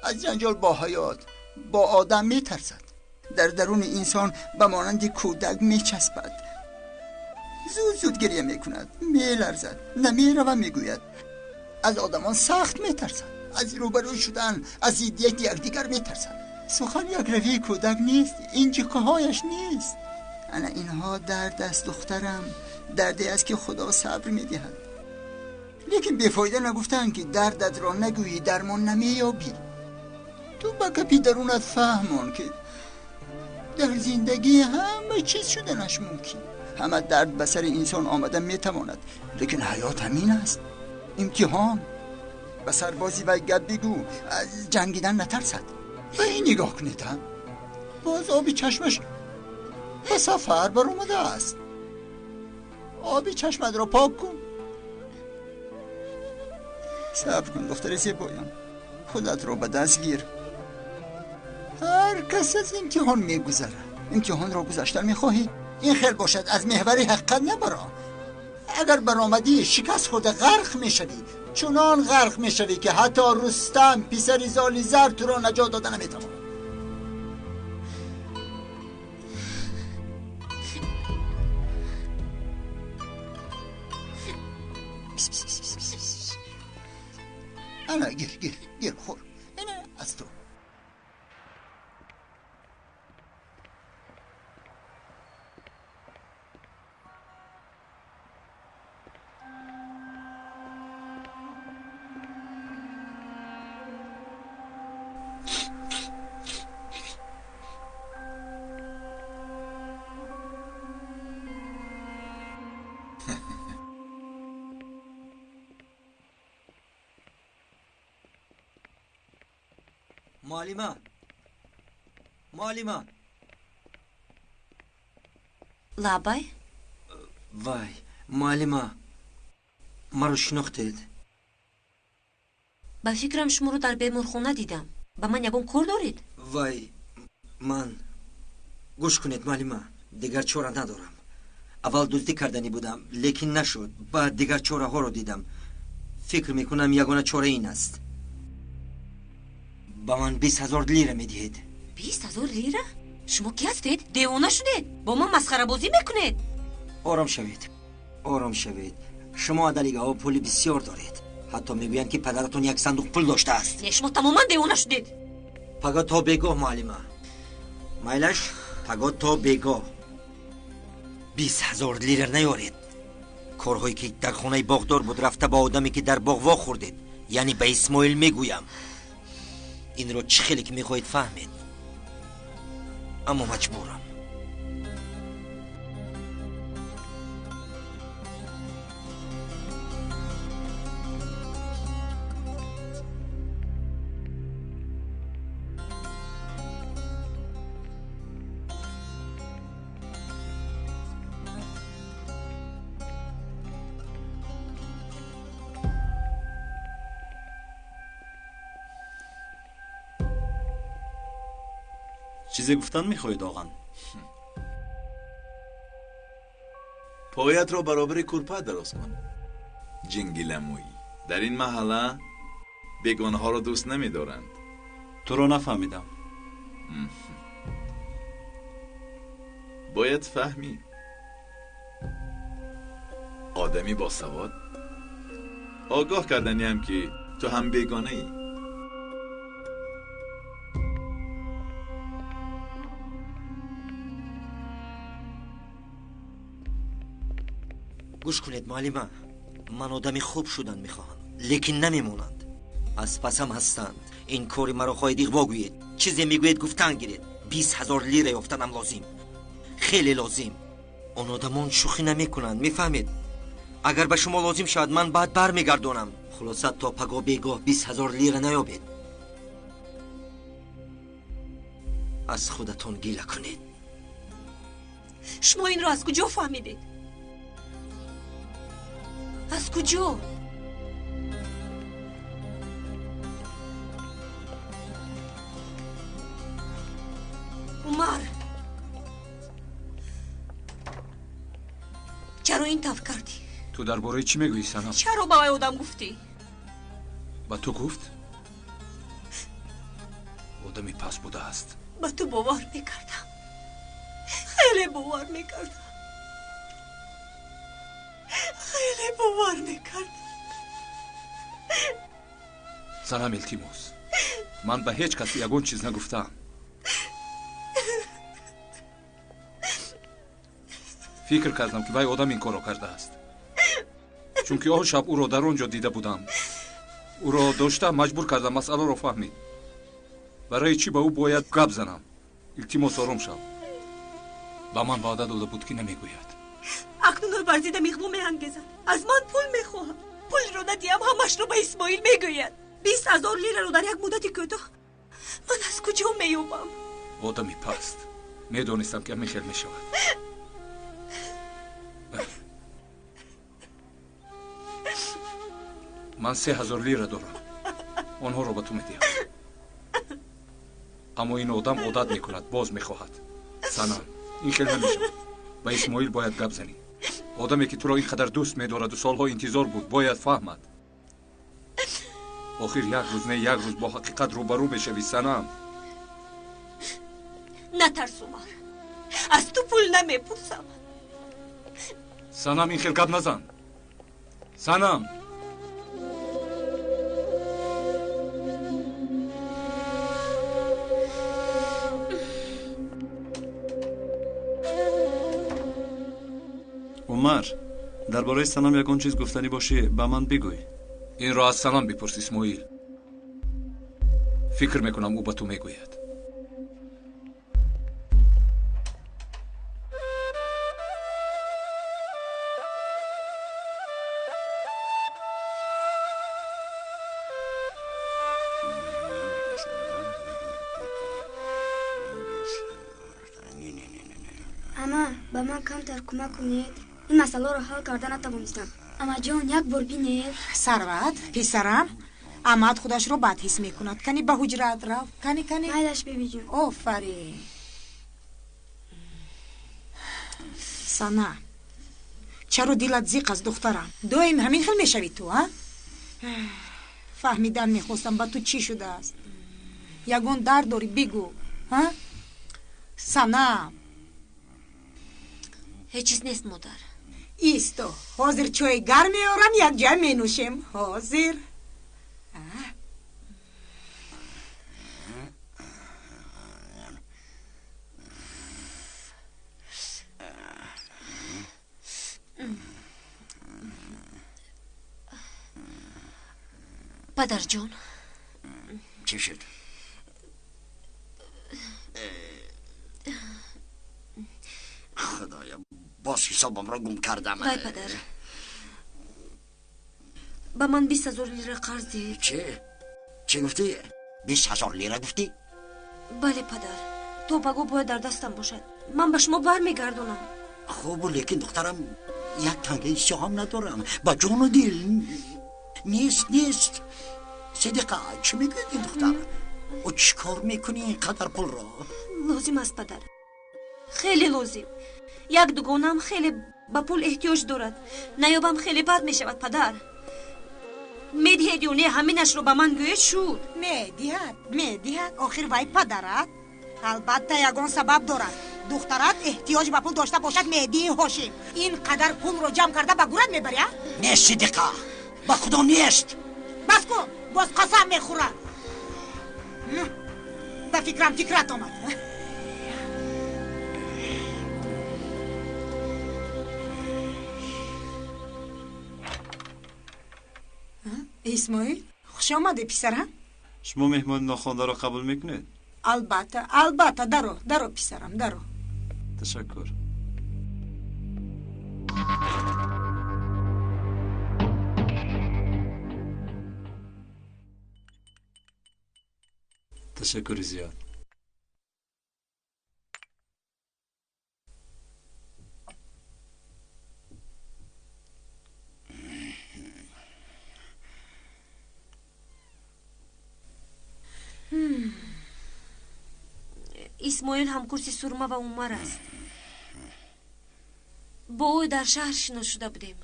از جنجال با حیات با آدم میترسد، در درون انسان به مانند کودک میچسبد، زود زود گریه میکند، میلرزد، نمیرود میگوید. از آدمان سخت میترسد، از روبرو شدن، از دیدن یکدیگر میترسد. سخن یک روی کودک نیست، این جیکه هایش نیست. انا اینها درد است دخترم، دردی است که خدا صبر میدهد. لیکن بیفایده نگفتن که دردت را نگویی درمان نمییابی. تو با گپی درونت فهمون که در زندگی همه چیز شدنش ممکن. همه درد به سر انسان آمده میتواند، لیکن حیات همین است، امتحان. به سربازی و گپ بگو از جنگیدن نترسد. و این نگاه کنید هم باز آبی چشمش به سفر بر اومده است. آبی چشمت را پاک کن. صبر کن دختر زیبایم، خودت را به دست گیر. هر کس از امتحان میگذره. امتحان را گذشتن میخواهی؟ این خیل باشد از محور حقیقت نبرا. اگر برآمدی شکست خود غرق میشوی، چنان غرق میشوی که حتی رستم پسر زالی زر تو را نجات داده نمیتواند. انا گیر خور. اینه از تو. معلمه لابای وای معلمه مرا شناختید؟ با فکرم شما رو در بیمارخانه دیدم. با من یگان کار دارید؟ وای من گوش کنید معلمه، دیگر چاره ندارم. اول دزدی کردنی بودم لیکن نشد، بعد دیگر چاره ها رو دیدم. فکر میکنم یگانه چاره این است. با من 20,000 لیره میدهید. 20,000 لیره؟ شما کی هستید؟ دیوانه شدید؟ با من مسخره بازی میکنید؟ آرام شوید، آرام شوید. شما در لیگه ها پول بسیار دارید. حتی میگویند که پدرتون یک صندوق پول داشته است. شما تماما دیوانه شدید. پگاه تا بگاه معلمه. مایلش پگاه تا بگاه. 20,000 لیره نیارید. کارهایی که در خانه باغدار بود رفته با آدمی که در باغ وا خوردید. یعنی به اسماعیل میگویم. این رو چه خیلی که میخواید فهمید، اما مجبورم. چیزی گفتن میخواهید آقا؟ پایت را برابر کورپا دراز کن جنگیلمویی. در این محله بیگانه ها را دوست نمیدارند. تو را نفهمیدم. باید فهمی. آدمی با سواد آگاه کردنی هم که تو هم بیگانه ای. گوش کنید معلمه، من آدمی خوب شدن میخواهم لیکن نمیمونند. از پسم هستند. این کاری مرا خواهید اغوا گویید، چیزی میگوید گفتن گیرید. 20,000 لیره یافتنم لازم، خیلی لازم. اون آدمان شوخی نمیکنند، میفهمید؟ اگر به شما لازم شد من بعد برمیگردونم. خلاصه تا پگاه بیگاه 20,000 لیره نیابید. از خودتون گیله کنید. شما این رو از کجا فهمیدید؟ از کجا؟ عمر، چرا این طف کردی؟ تو درباره چی میگویی سنم؟ چرا با آدم گفتی؟ با تو گفت؟ آدمی پس بوده است. با تو باور میکردم، خیلی باور میکردم، خیلی باور میکردم. سنم التیموس، من به هیچ کسی یگون چیز نگفتم. فکر کردم که وای آدم این کارو کرده است، چون که آن شب او را در آنجا دیده بودم. او را داشتم مجبور کردم مسئله را فهمید. برای چی به او باید گپ زنم؟ التیموس آرام شو. با من وعده داده بود که نمیگوید. اکنون برزیده میخمو میانگیزد، از من پول میخواهم. پول رو ندیم همش رو به اسماعیل میگوید. 20,000 لیره رو در یک مدت کوتاه من از کجا مییابم؟ آدمی پست. میدونستم که همین خیل میشود. من 3,000 لیره دارم، آنها رو به تو میدیم. اما این آدم عادت میکند، باز میخواهد. سنم این خیلی نمیشود. با اسماعیل باید گپ زنی. آدمی که تو را اینقدر دوست میدارد و سالها انتظار بود باید فهمد. آخر یک روز نه یک روز با حقیقت روبرو میشوی سنم. نترس عمر، از تو پول نمیپرسم. سنم این خیلی گپ نزن. سنم عمر، درباره سنم یگان چیز گفتنی باشه به من بگوی. این را از سنم بپرس اسماعیل. فکر میکنم او به تو میگوید. اما با من کمتر کمک کنید. این مسئله رو حل کرده نتوانستم. اما جان یک بار بینید. ثروت پسرم، اماد خودش رو بد حس میکند. کنی به حجرت رفت. کنی مایلش بیبی جون. آفرین. سنا، چرا دلت زیق از دخترم؟ دویم همین خیل میشوی تو ها؟ فهمیدن میخواستم با تو چی شده است. یگون درد داری بگو ها؟ سنا هیچ چیز نیست مادر. ایستو، حاضر چای گرم میارم یک جای می نوشیم. حاضر. پدر جان چی شد؟ خدایا باز حسابم را گم کردم. بای پدر، با من 20,000 لیره قرض دید. چی گفتی؟ 20,000 لیره گفتی؟ بله پدر، تو بگو باید در دستم باشد، من به شما بر میگردونم. خوب لیکن دخترم یک تنگه ایسا هم ندارم. با جان و دل نیست. صدقه چی میگوید این دختر؟ او چی کار میکنی اینقدر پول را؟ لازم است پدر، خیلی لازم. یک دوگانم خیلی به پول احتیاج دارد، نیابم خیلی بد میشود پدر. میدهید یا نه همینش رو به من گوید شد. میدهد آخر وای پدرت البته یگان سبب دارد. دخترت احتیاج به پول داشته باشد میدی هاشم. این قدر پول رو جمع کرده به گورت میبری؟ نیست صدقه، با خدا نیست. بس کن، باز قسم میخورد. به فکرت آمد. اسماعیل خوش آمده پسرم. شما مهمان ناخوانده را قبول میکنید؟ البته درو پسرم درو. تشکر. تشکر زیاد. اسماعیل همکورسی سرما و عمر است. با او در شهر شناس شده بودیم.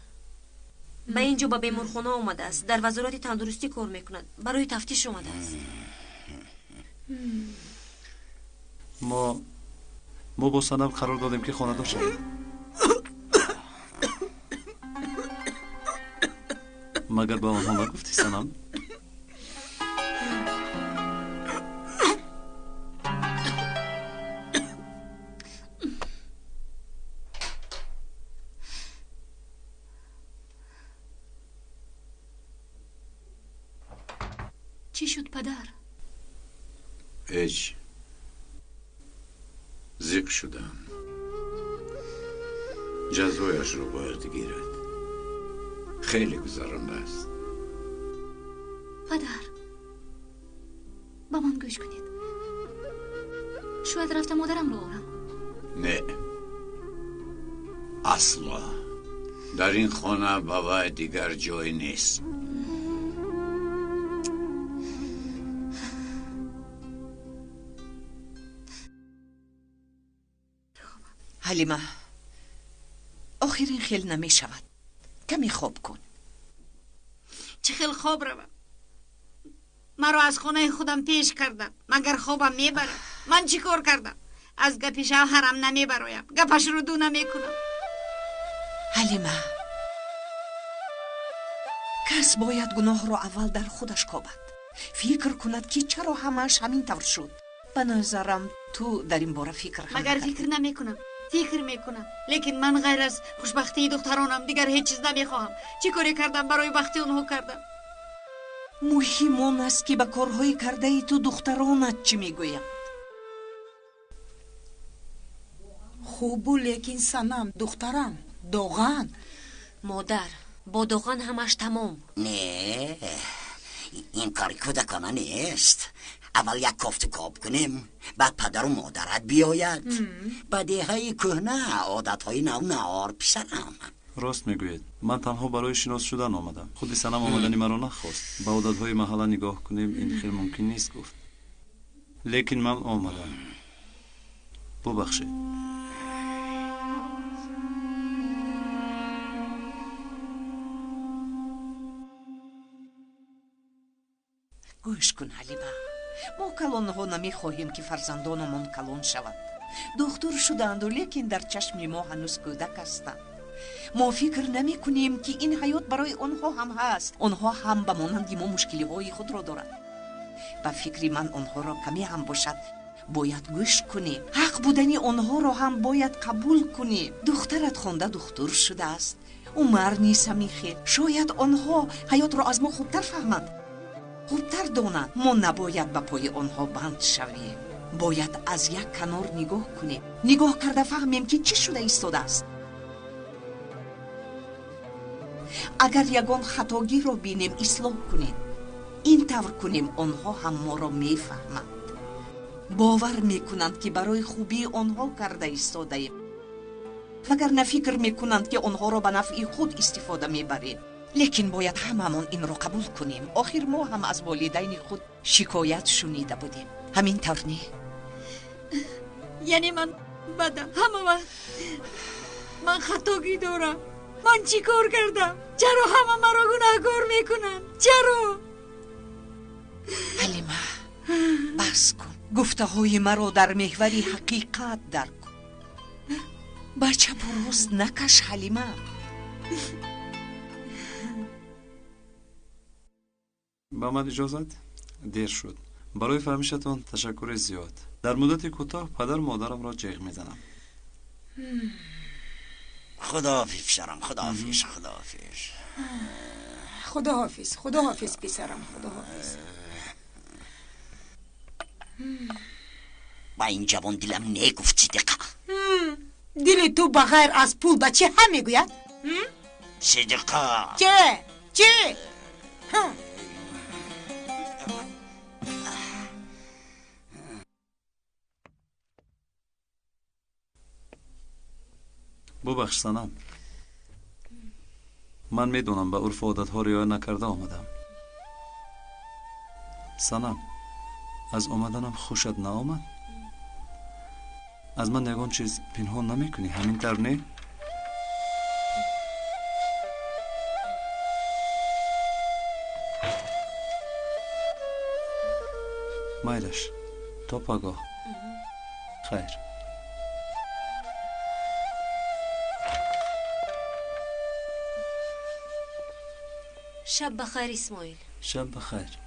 به اینجا به بیمارخانه آمده است. در وزارت تندرستی کار میکند. برای تفتیش آمده است. ما با صنم قرار دادیم که خانه دار شویم. مگر به آنها نگفتی صنم؟ چی شد پدر؟ هیچ. زیق شدم. جزایش رو باید گیرد. خیلی گذرانده است. پدر با من گوش کنید. شاید رفتم مادرم رو آورم. نه اصلا در این خانه بابا دیگر جای نیست. حلیمه آخر این خیل نمی شود. کمی خواب کن. چه خیل خواب روم. مرا از خانه خودم پیش کردن. مگر خوابم میبرم؟ من چی کار کردم؟ از گپ شوهرم نمیبرایم. گپش رو دو نمیکنم. حلیمه کس باید گناه رو اول در خودش کابد. فکر کند که چرا همش همین طور شد. به نظرم تو در این باره فکر هم مگر فکر نمیکنم. فکر میکنم. لیکن من غیر از خوشبختی دخترانم دیگر هیچ چیز نمیخواهم. چی کاری کردم برای بختی اونها کردم؟ مهم آن است که به کارهای کرده ای تو دخترانت چی میگویم. خوبو لیکن صنم دخترم داغن. مادر با داغن همش تمام. نه این کاری کودکانه نیست. اول یک کافت کاب کنیم، بعد پدر و مادرت بیاید. بدیهای کهنه عادتهای نو نهار پسرم. راست میگوید. من تنها برای شناس شدن آمدم. خودی صنم آمدنی مرا نخواست. به عادتهای محله نگاه کنیم این خیلی ممکن نیست گفت. لیکن من آمدم. ببخشید. گوش کن حلیمه. ما کلانها نمیخواهیم که فرزندانمان کلان شود. دختر شدند لیکن در چشم ما هنوز کودک هستند. ما فکر نمی کنیم که این حیات برای آنها هم هست. آنها هم به مانند ما مشکلی های خود را دارند. به فکر من آنها را کمی هم باشد باید گوش کنیم. حق بودنی آنها را هم باید قبول کنیم. دخترت خوانده دختر شده است. عمر نیست همیخه. شاید آنها حیات را از ما خوبتر فهمند، خوبتر دانند. ما نباید به پای آنها بند شویم. باید از یک کنار نگاه کنیم. نگاه کرده فهمیم که چی شده ایستاده است. اگر یگان خطاگی را بینیم اصلاح کنیم. این طور کنیم آنها هم ما را میفهمند. باور میکنند که برای خوبی آنها کرده ایستاده ایم. مگر نه فکر میکنند که آنها را به نفع خود استفاده میبریم. لیکن باید هممون این رو قبول کنیم. آخر ما هم از والدین خود شکایت شنیده بودیم. همین طور نه؟ یعنی من بدم همه وقت من خطاگی دارم. من چی کار کردم؟ چرا همه مرا گناهکار میکنن؟ چرا؟ حلیمه بس کن. گفته های مرا در محوری حقیقت در کن. بچه بروز نکش حلیمه. با من اجازت؟ دیر شد. برای فهمیشتان تشکر زیاد. در مدت کوتاه پدر و مادرم را جیغ میزنم. خداحافظ پسرم. خداحافظ. خداحافظ خداحافظ پسرم خداحافظ. با این جوان دلم نگفتی دقیقا. دل تو بغیر از پول بچه هم میگوید؟ صدقه چه؟ ببخش سنم، من میدونم به عرف و عادت‌ها رعایت نکرده آمدم. سنم، از آمدنم خوشت نآمد؟ از من یگان چیز پنهان نمیکنی همین طور نه؟ مایلش تا پگاه. خیر. شب بخیر اسماعیل. شب بخیر.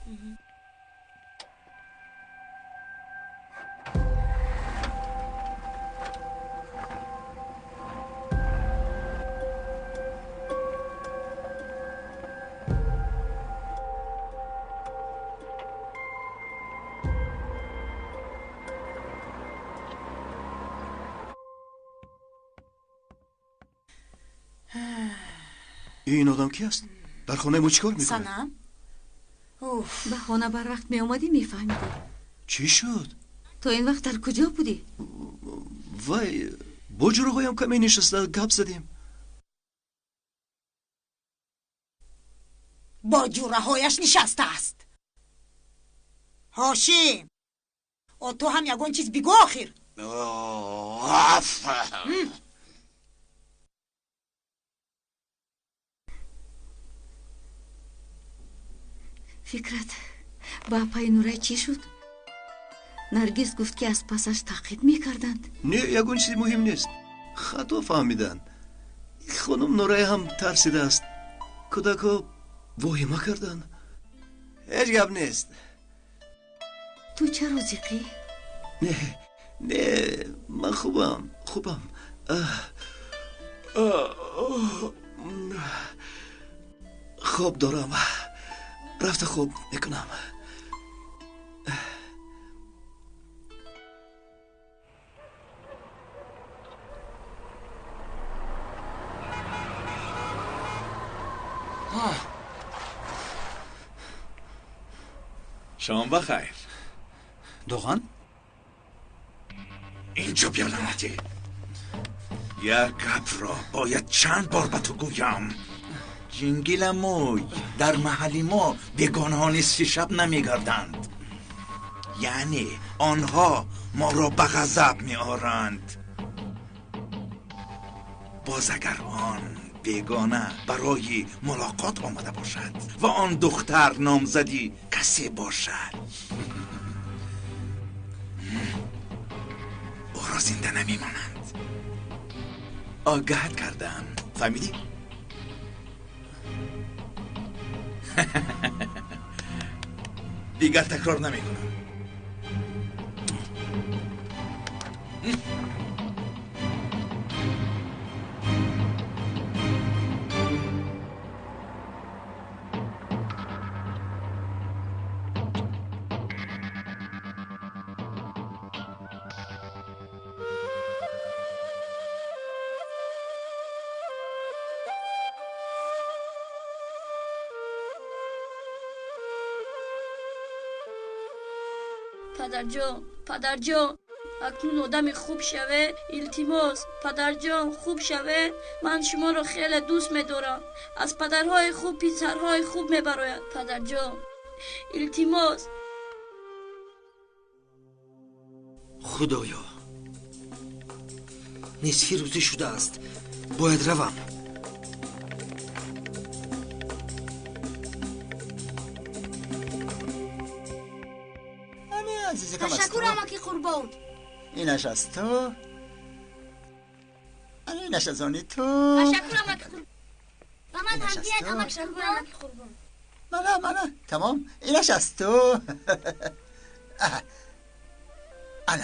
این آدم کی است؟ در خانه ما چیکار میکنه؟ سنم؟ به خانه بر وقت می آمدی میفهمیدی. چی شد؟ تو این وقت در کجا بودی؟ وای با جورهایم کمی نشسته گپ زدیم. با جورهایش نشسته است. هاشم او تو هم یگان چیز بگو آخر. فکرت با پای نوره چی شد؟ نرگس گفت که از پسش تعقیب میکردند. نه یگان چیز مهم نیست، خطا فهمیدن. خانم نوره هم ترسیده است، کودکا واهمه کردن. هیچ گپ نیست. تو چرا زیقی؟ نه من خوبم. خواب دارم، رفت خوب میکنم. شام بخیر. دوغان؟ اینجا بیا لعنتی. یک گپ را باید چند بار به تو گویم. جنگل موی در محل ما بیگانه ها نصف شب نمیگردند. یعنی آنها ما را به غضب می آرند. باز اگر آن بیگانه برای ملاقات آمده باشد و آن دختر نامزدی کسی باشد، او را زنده نمیمانند. آگاهت کردم، فهمیدی؟ دیگر تکرار نمیکنم. پدرجان اکنون آدم خوب شوه. التماس پدرجان خوب شوه. من شما رو خیلی دوست می‌دارم. از پدرهای خوب پسرهای خوب میبراید. پدرجان التماس. خدایا نصف روزی شده است، باید روم. تشکرم اکی قربان. اینش از تو، اینش از آنی تو. تشکرم اکی قربان. و من هم بیاد اما تشکرم اکی قربان. منه تمام. اینش از تو. انا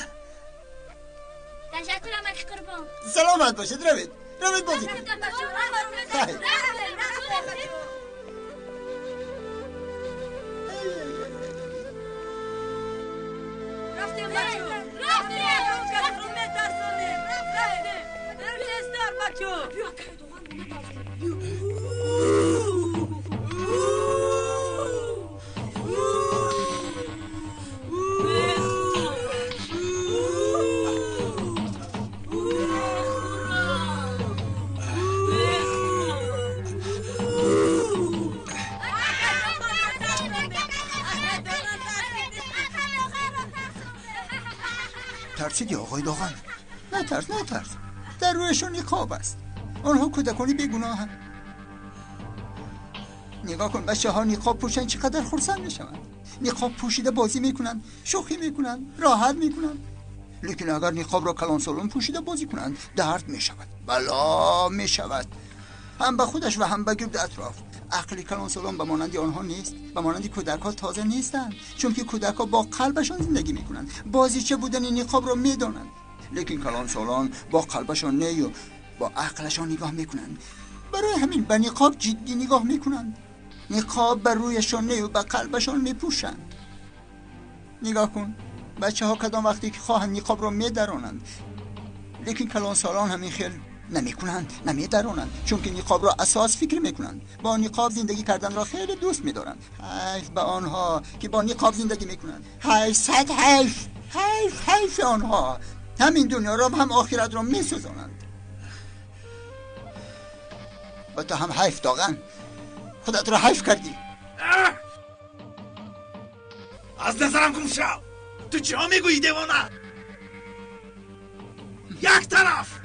تشکرم اکی قربان. سلامت باشید. روید بازی. ترسیدی آقای داغن؟ نترس در رویشون نقاب است. آنها کودکانی بیگناهند. نگاه کن بچه ها نقاب پوشن چقدر خرسند میشوند. نقاب پوشیده بازی میکنن، شوخی میکنن، راحت میکنن. لیکن اگر نقاب را کلان سالون پوشیده بازی کنند درد میشود، بلا میشود، هم به خودش و هم به گرد اطراف. عقل کلان سالون به مانند آنها نیست، به مانند کودک ها تازه نیستند، چون که کودک ها با قلبشان زندگی میکنند، بازی چه بودن نقاب را میدانند. لیکن کلان سالون با قلبشان نه و با عقلشان نگاه میکنند. برای همین به نقاب جدی نگاه میکنند. نقاب بر رویشان نه و به قلبشان میپوشند. نگاه کن بچه ها کدام وقتی که خواهند نقاب را میدرانند، لیکن کلان سالان همین خیل نمیکنند، نمیدرانند، چون که نقاب را اساس فکر میکنند. با نقاب زندگی کردن را خیلی دوست میدارند. حیف به آنها که با نقاب زندگی میکنند. حیف آنها. همین دنیا را هم آخرت را میسوزانند. و تو هم حیف داغن، خودت را حیف کردی. از نظرم گم شو. تو چه میگویی دیوانه؟ یک طرف.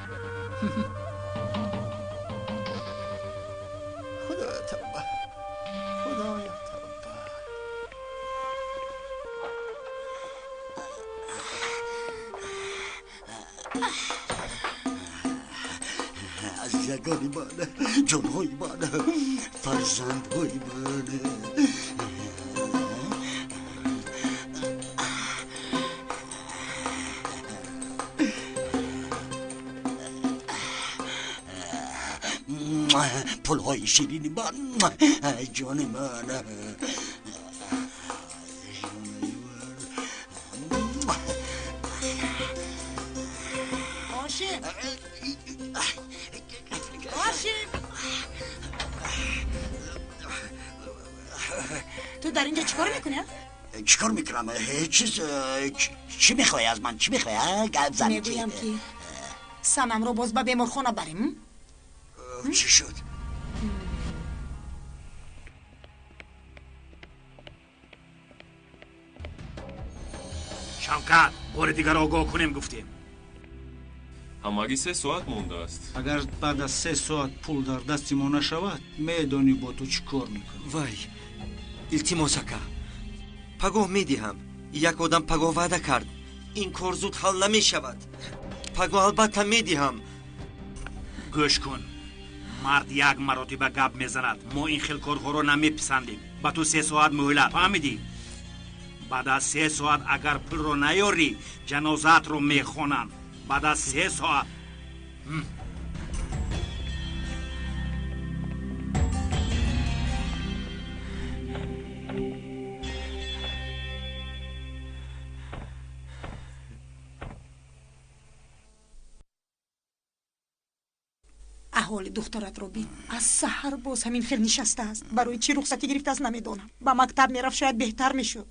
خدایا توبه، خدایا توبه. عزیزگانی من، جانهای من، فرزندهای من. پلهای شیرینی من، جان من. هاشم تو در اینجا چیکار میکنی؟ چیکار میکنم؟ هیچ چیز. چی میخوای از من؟ چی میخوای؟ میگویم که سنم رو باز به بیمارخانه بریم. چی شد؟ شمکت بار دیگر آگاه کنیم گفتیم. همگی 3 ساعت مونده است. اگر بعد از 3 ساعت پول در دستی ما نشود میدانی با تو چی کار میکنی. وای التماسکا پگاه میدیم. یک آدم پگاه وعده کرد این کار زود حل نمیشود. پگاه البته میدیم. گوش کن، مرد یک مراتبه گپ میزند. ما این خیل کارها رو نمیپسندیم. با تو 3 ساعت مهلت، فهمیدی؟ بعد از 3 ساعت اگر پول رو نیاری جنازت رو میخونن. بعد از 3 ساعت. احوال دخترت رو بین. از سحر باز همین خیل نشسته است. برای چی رخصتی گرفته است نمیدونم. با مکتب میرفت شاید بهتر میشد.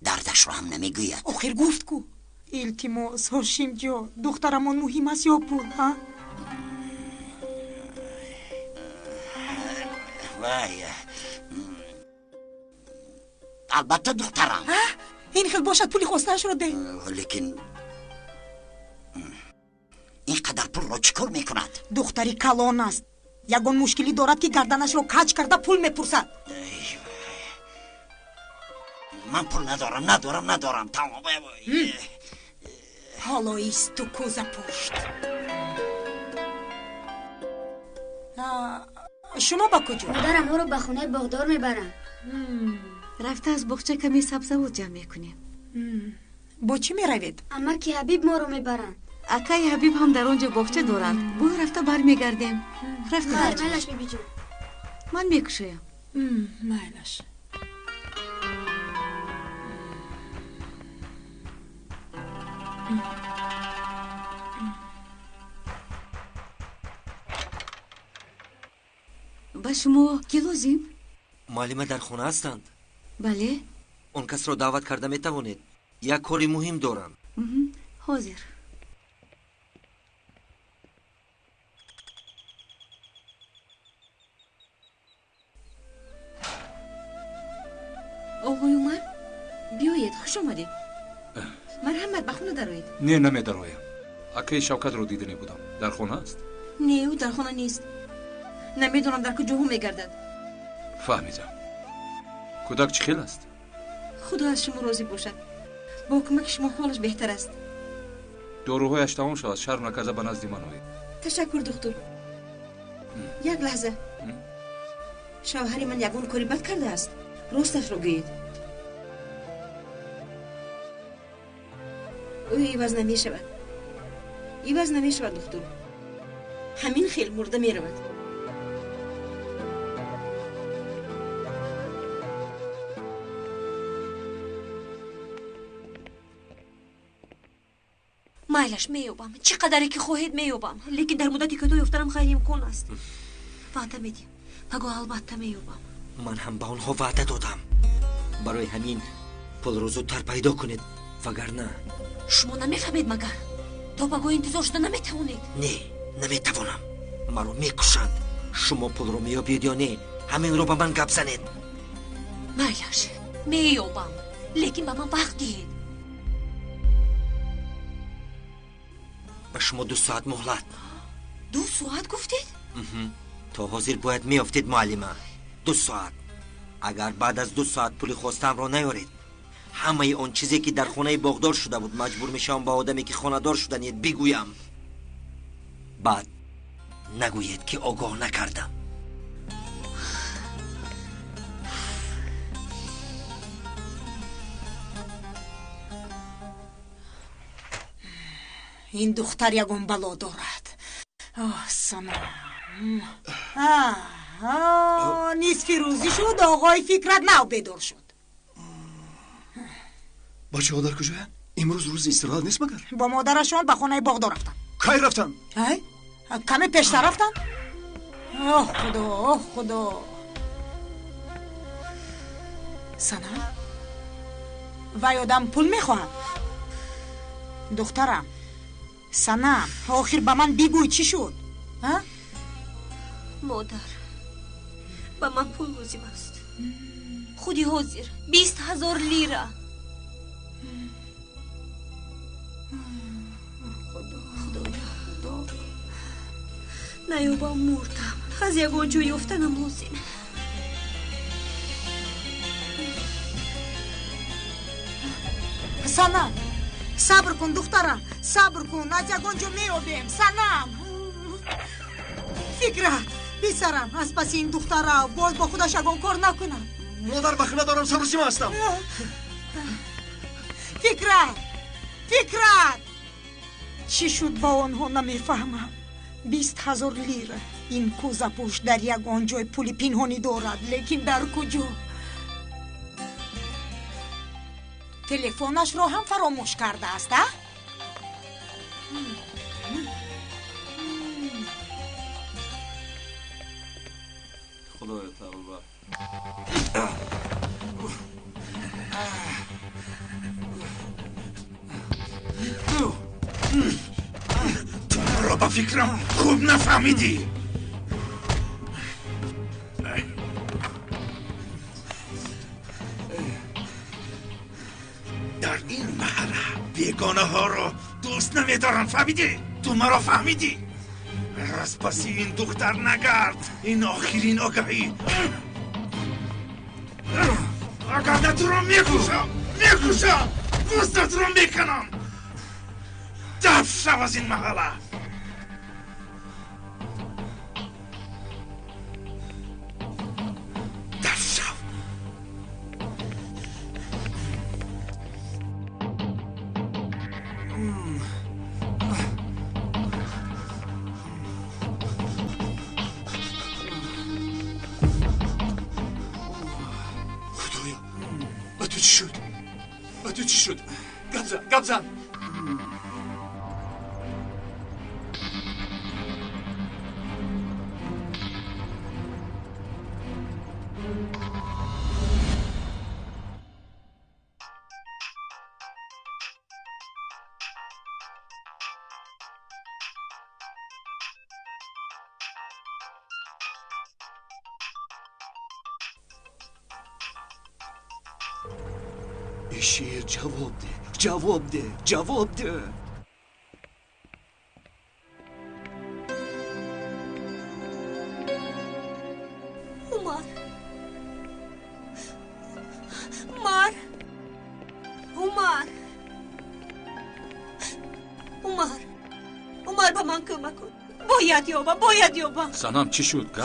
دردش رو هم نمیگوید. آخر گفت کو. التماس هاشم جا، دخترمون مهم است یا پول؟ ها؟ وای البته دخترم. این خیل باشد پولی خواستهش رو ده. لیکن اینقدر پول را چیکار میکند؟ دختری کلان است. یگان مشکلی دارد که گردنش رو کج کرده پول میپرسد. من پول ندارم تمام. حالا ایست تو کوزه پشت. شما با کجا؟ مادرم ما رو به خونه باغدار میبرن. رفته از باغچه کمی سبزیجات جمع میکنیم. با چی میروید؟ اما که حبیب ما رو میبرن. اکای حبیب هم در اونجا باغچه دارند. بو رفته برمیگردیم. رفته مالش بیبی جون. من میکشیم. مالش. با شما کی لازم؟ معلم در خونه هستند. بله. اون کس رو دعوت کرده میتوانید. یک کاری مهم دارم. حاضر. آقای عمر بیایید، خوش آمدید. марҳамат ба хона дароед. не намедароям. акаи шавкатро дидани будам. дар хона аст? не ӯ дар хона нест. намедонам дар куҷоҳо мегардад. фаҳмидам. кӯдак чӣ хел аст? худо аз шумо розӣ бошад. бо кӯмаки шумо ҳолаш беҳтар аст. доруҳояш тамом шавад, шарм накарда ба назди ман оед. ташаккур духтур. як лаҳза. шавҳари ман ягон кори бад кардааст. росташро гӯед. ӯ иваз намешавад. иваз намешавад духтур. ҳамин хел мурда меравад. майлаш меёбам. чӣ қадаре ки хоҳед меёбам. лекин дар муддати кӯтоҳ ёфтанам ғайриимкон аст. ваъда медиҳам. пагоҳ албатта меёбам. ман ҳам ба онҳо ваъда додам. барои ҳамин пулро зудтар пайдо кунед, вагарна шумо намефаҳмед магар? то пагоҳ интизор шуда наметавонед? не, наметавонам. маро мекушанд. шумо пулро меёбед ё не? ҳаминро ба ман гап занед. майлаш меёбам, лекин ба ман вақт диҳед. ба шумо 2 соат муҳлат. 2 соат гуфтед? то ҳозир бояд меёфтед муаллима. 2 соат. агар баъд аз 2 соат пули хостамро наёред, ҳамаи он чизе ки дар хонаи боғдор шуда буд маҷбур мешавам ба одаме ки хонадор шуданед бигӯям. баъд нагӯед ки огоҳ накардам. ин духтар ягон бало дорад. санам. нисфи рӯзӣ шуд, оғои Фикрат нав бедор шуд. бачаҳо дар куҷоянд? имрӯз рӯзи истироҳат нест магар? бо модарашон ба хонаи боғдор рафтанд. кай рафтанд? каме пештар рафтанд. оҳ худо, оҳ худо. санам, вай одам пул мехоҳад. духтарам, санам, охир ба ман бигӯй чӣ шуд? модар, ба ман пул лозим аст. худи ҳозир 20,000 лира. худоя, наёбам, мурдам. аз ягон ҷо ёфтанам лозим. санам, сабр кун духтарам, сабр кун, аз ягон ҷо меёбем. санам, Фикрат, писарам, аз паси ин духтара боз бо худаш ягон кор накунад. модар ба хина дорам, сабрсима ҳастам. Фикрат, Фикрат, чӣ шуд ба онҳо намефаҳмам. 20,000 лира. ин кӯзапӯш дар ягон ҷой пули пинҳонӣ дорад, лекин дар куҷо? телефонашро ҳам фаромӯш кардааст. خدایا توبه تو رو با فکرم خوب نفهمیدی. در این محله بیگانه ها رو دوست نمیدارن، فهمیدی؟ تو مرا فهمیدی؟ از پسی این دختر نگرد. این آخرین آگهی. اگر تو رو میکشم پوستت رو میکنم. دفع شو از این محله. دفع شو. چی شد؟ گپ زن. شیر جواب ده. جواب ده، جواب ده. عمر با من کمک کن. باید یابم. سنم چی شد؟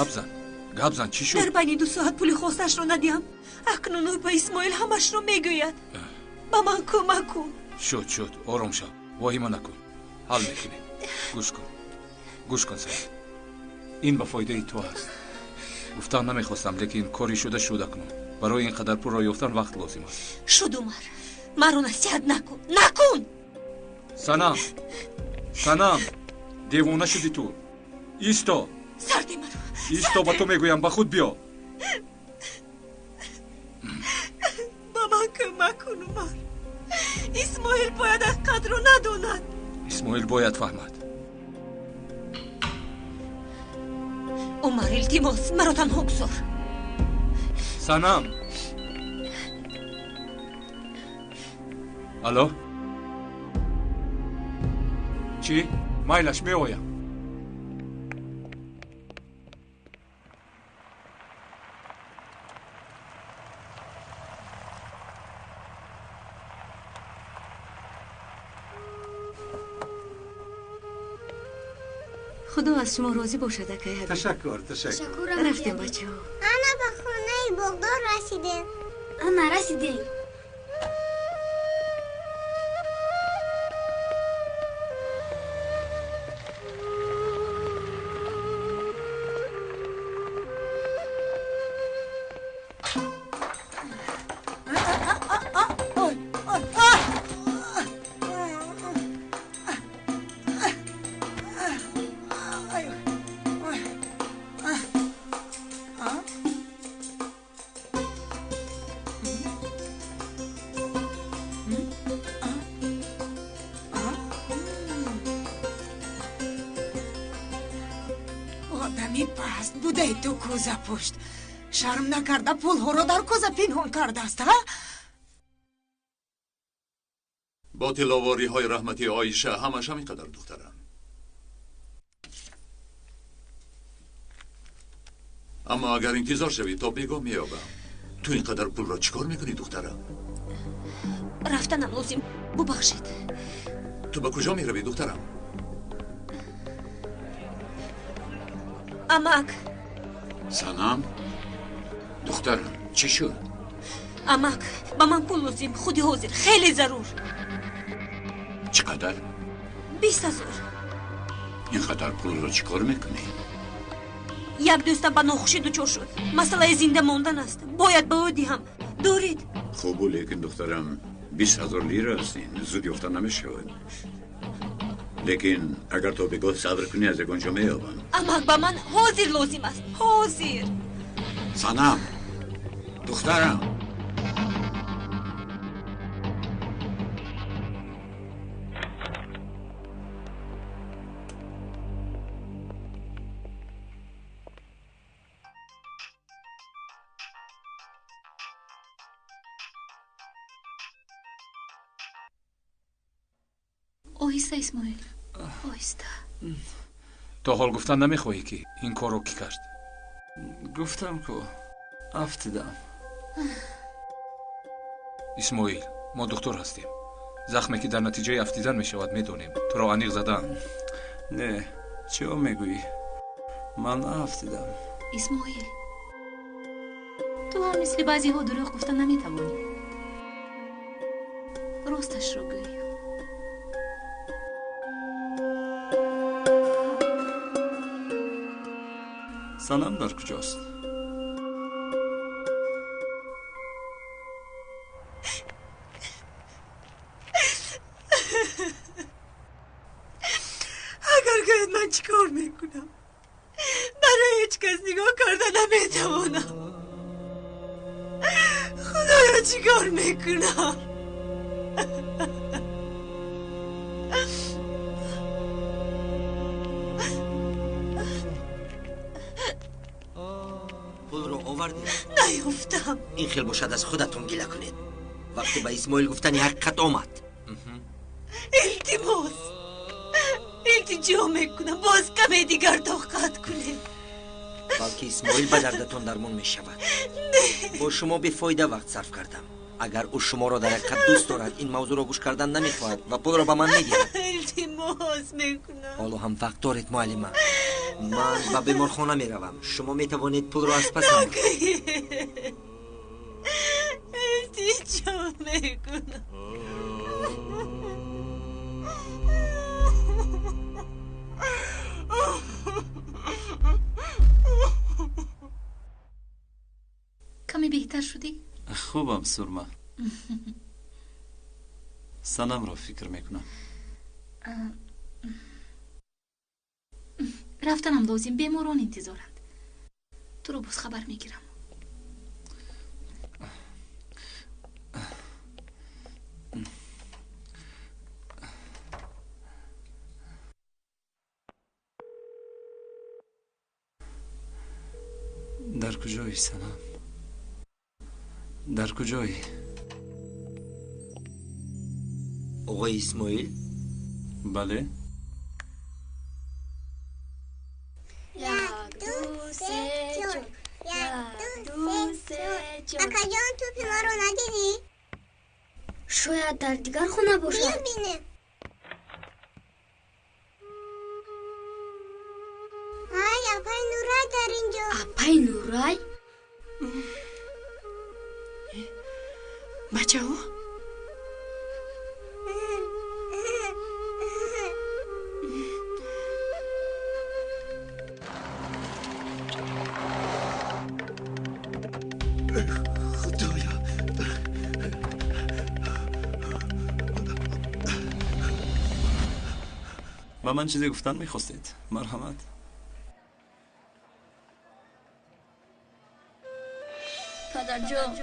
گپ زن چی شد؟ در بین 2 ساعت پول خواستش رو ندیم. اکنون او به اسماعیل همش رو میگوید. با من کمک کن. شد آرام شو. واهمه نکن. حل میکنی. گوش کن سنم. این به فایده تو هست. گفتن نمیخواستم لیکن کاری شده کنم. برای اینقدر پول را یافتن وقت لازم است. شد عمر. مرا نصیحت نکن. سنم دیوانه شدی تو. ایستا. سردی مرا. ایستا با تو میگویم به خود بیا. با من کمک کن عمر. اسماعیل باید قدر رو نداند. اسماعیل باید فهمد. عمر التماس مرا تنها بگذار. سنم. الو. چی؟ مایلش میآیم. خدا از شما راضی باشد اکای حبیب. تشکر. رفتیم بچه ها. انا به خونه بغداد رسیدیم. انا رسیدیم. آدمی پست بوده تو کوزه پشت. شرم نکرده پول ها را در کوزه پنهان کرده است ها؟ با تلاواری های رحمتی عایشه همش همینقدر دخترم. اما اگر انتظار شوی تا بگاه میابم. تو اینقدر پول را چیکار میکنی دخترم؟ رفتنم لازم. ببخشید. تو به کجا میروی دخترم؟ امک. سنم دخترم چی شد؟ امک با من پول لازم. خودی حاضر. خیلی ضرور. چقدر؟ 20,000. اینقدر پول را چیکار میکنی؟ یک دوستم به ناخوشی دچار شد. مسئله زنده ماندن است. باید به او دهم. دارید؟ خوبه لیکن دخترم 20,000 لیره هستین. زود یافتن نمیشود. لیکن اگر تو بگاه صبر کنی از یکانجا میابم. اما با من حاضر لازم است. حاضر. سنم دخترم. آهسته اسماعیل. آهسته. تا حال گفتن نمیخواهی که این کار رو کی کرد؟ گفتم که افتیدم. اسماعیل ما دکتر هستیم. زخمی که در نتیجه افتیدن میشود میدونیم. تو را انیق زدن. نه چه میگویی؟ من افتیدم. اسماعیل تو هم مثل بعضی ها دروغ گفتن نمیتوانی. راستش رو گوی. سنم در کجاست؟ اگر گوید من چیکار میکنم؟ برای هیچ کس نگاه کردن نمیتوانم. خدایا چیکار میکنم؟ پول رو آوردی؟ نیفتم. این خیل باشد از خودتون گله کنید. وقتی به اسماعیل گفتنی حقیقت آمد التجا میکنم باز کمی دیگر طاقت کنید. بلکه اسماعیل به دردتون درمون می شود. با شما بیفایده وقت صرف کردم. اگر او شما را در حقیقت دوست دارد این موضوع را گوش کردن نمیخواهد و پول را به من میدهد. التماس میکنم. حالا هم وقت دارید معلمه. من به بیمارخانه میروم. شما میتوانید پول را از پسم. التجا میکنم. کمی بهتر شدی؟ خوبم سرما. سنم را فکر میکنم. رفتنم لازم، بیماران انتظارند. تو رو باز خبر میگیرم. در کجایی سنم؟ در کجایی؟ آقای اسماعیل؟ بله؟ اکا جان توپ ما رو ندیدی؟ شاید در دیگر خونه باشد. بیا بینه. های اپای نورای در اینجا. اپای نورای؟ بچه ها و من چیزی گفتن میخواستید؟ مرحمت. پدر جان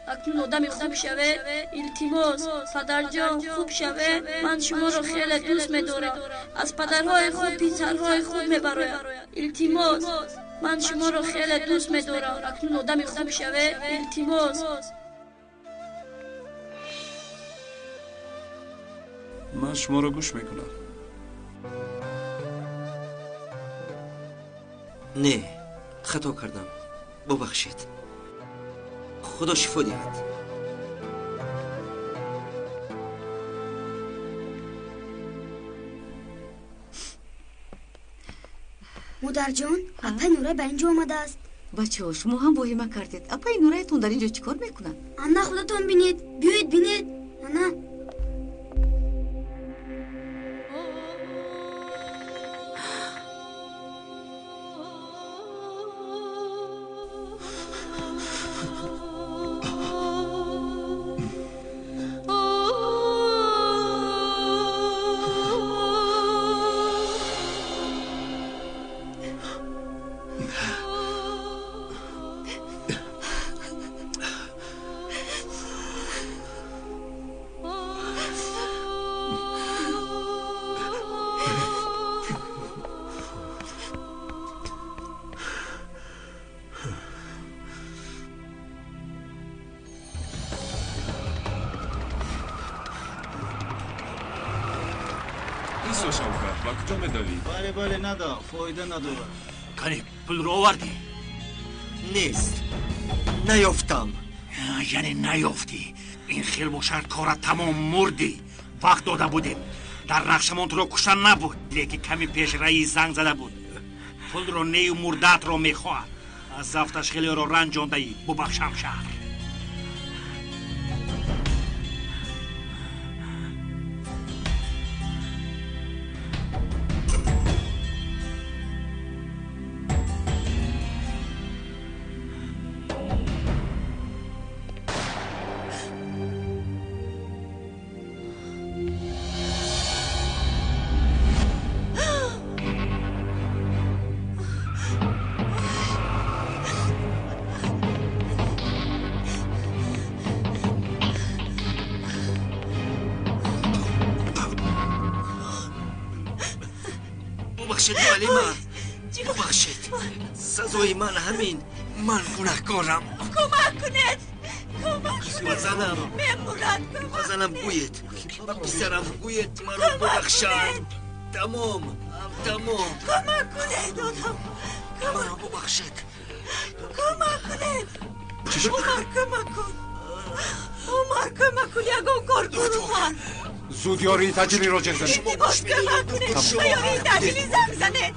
اکنون آدم خوب شوه. التماس پدر جان خوب شوه. من شما رو خیلی دوست می‌دارم. از پدرهای خوب پسرهای خوب میبرایم. التماس من شما رو خیلی دوست می‌دارم. اکنون آدم خوب شوه. التماس. من شما رو گوش میکنم. نه خطا کردم. ببخشید. خدا شفا دهد. مادر جان اپای نورای به اینجا آمده است. بچه ها شما هم واهمه کردید. اپای نورایتون در اینجا چیکار میکنن؟ انا خودتون بینید. بیایید بینید. انا بله ندا فایده نداره. کنی پول رو آوردی؟ نیست نیافتم. یعنی نیافتی؟ این خیل باشد کارت تمام مردی. وقت داده بودیم. در نقشمون تو رو کشتن نبود، لیکن کمی پیش رئیس زنگ زده بود. پول رو نیو مردت رو میخواد. از زفتش خیلی رو رنجانده ای. ببخشم شهر. ببخشید معلمه. ببخشید. سزای من همین. من گناهکارم. کمک کنید. بزنم بزنم گویت و پسرم گویت مرا ببخشند. تمام کمک کنید آدم مرا ببخشید. کمک کنید کمک کن عمر کمک کن یگون کار کن عمر زود یاری تجلی را جزنه باش کمک کنید یاری تجلی زنگ زنه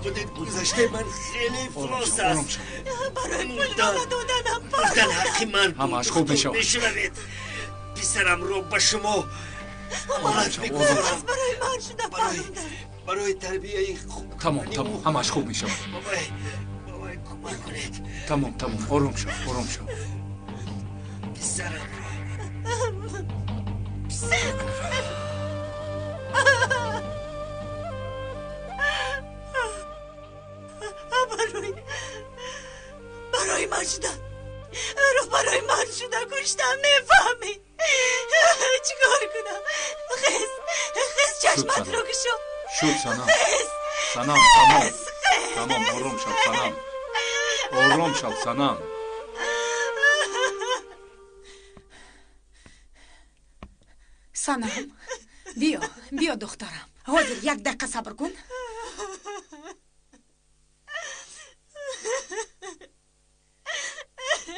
خودت گذشته من خیلی افلاس است. برای پول دادنم گفتن حقی من بود. همش خوب میشه پسرم رو به شما امانت میکنم برای من شده برای تربیه تمام همش خوب میشه بابای کمک کنید. تمام آروم شو پسرم برای من شده برای من شده کشتم میفهمی چیکار کنم خیز چشمت رو کشو شد سنم تمام آروم شو سنم سنم بیا دخترم حاضر یک دقیقه صبر کن.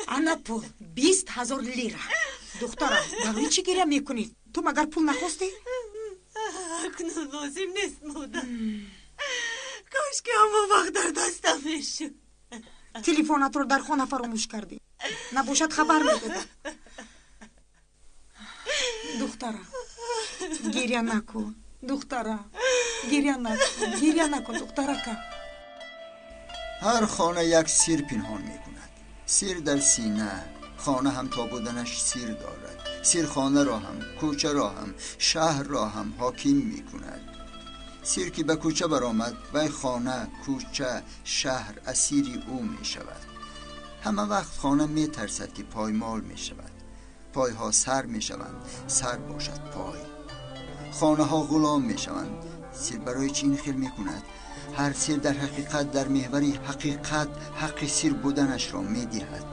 انا پول 20,000 لیره. دخترم برای چی گریه میکنی؟ تو مگر پول نخواستی؟ اکنون لازم نیست مادر. کاش که همون وقت در دستم میشد. تلفنت رو در خانه فراموش کردی. نباشد خبر میدادم. دخترم گریه نکن. گریه نکن دخترکم. هر خانه یک سیر پنهان میکند. سیر در سینه. خانه هم تا بودنش سیر دارد. سیر خانه را هم، کوچه را هم، شهر را هم حاکم میکند. سیر که به کوچه برآمد و خانه، کوچه، شهر اسیری او میشود. همه وقت خانه میترسد که پایمال میشود. پایها سر میشوند، سر باشد پای. خانه ها غلام میشوند. سیر برای چی این خیل میکند؟ هر سیر در حقیقت در محوری حقیقت حق سیر بودنش را میدهد.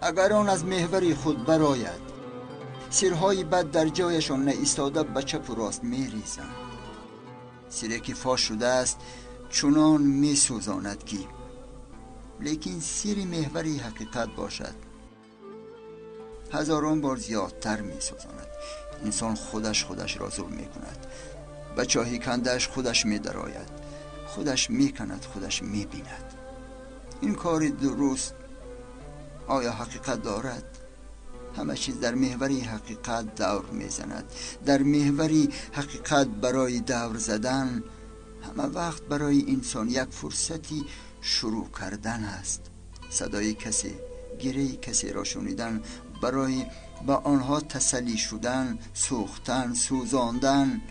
اگر آن از محوری خود براید، سیرهای بد در جایشان نایستاده به چپ و راست میریزند. سیری که فاش شده است چنان میسوزاند که، لیکن سیر محوری حقیقت باشد هزاران بار زیادتر میسوزاند. انسان خودش را ظلم میکند. به چاهی کندهش خودش میدراید، خودش میکند، خودش میبیند. این کار درست آیا حقیقت دارد؟ همه چیز در محوری حقیقت دور میزند. در محوری حقیقت برای دور زدن همه وقت برای انسان یک فرصتی شروع کردن است. صدای کسی، گریه کسی را شنیدن، برای با آنها تسلی شدن، سوختن، سوزاندن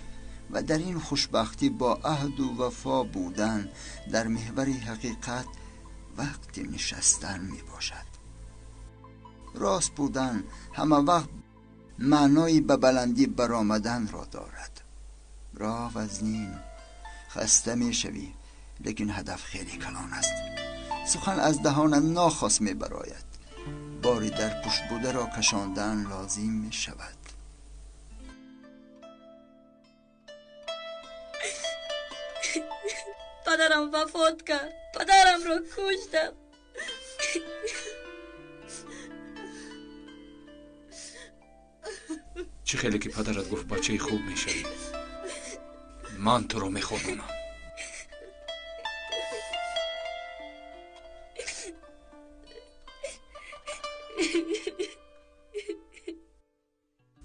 و در این خوشبختی با عهد و وفا بودن. در محور حقیقت وقت نشستن می باشد. راست بودن همه وقت معنای به بلندی برآمدن را دارد. راه وزنین، خسته می شوی، لیکن هدف خیلی کلان است. سخن از دهان ناخواست می براید. باری در پشت بوده را کشاندن لازم می شود. پدرم وفات کرد. پدرم رو کشتم. چه خیلی که پدرت گفت بچه خوب میشه. من تو رو میخوابونم.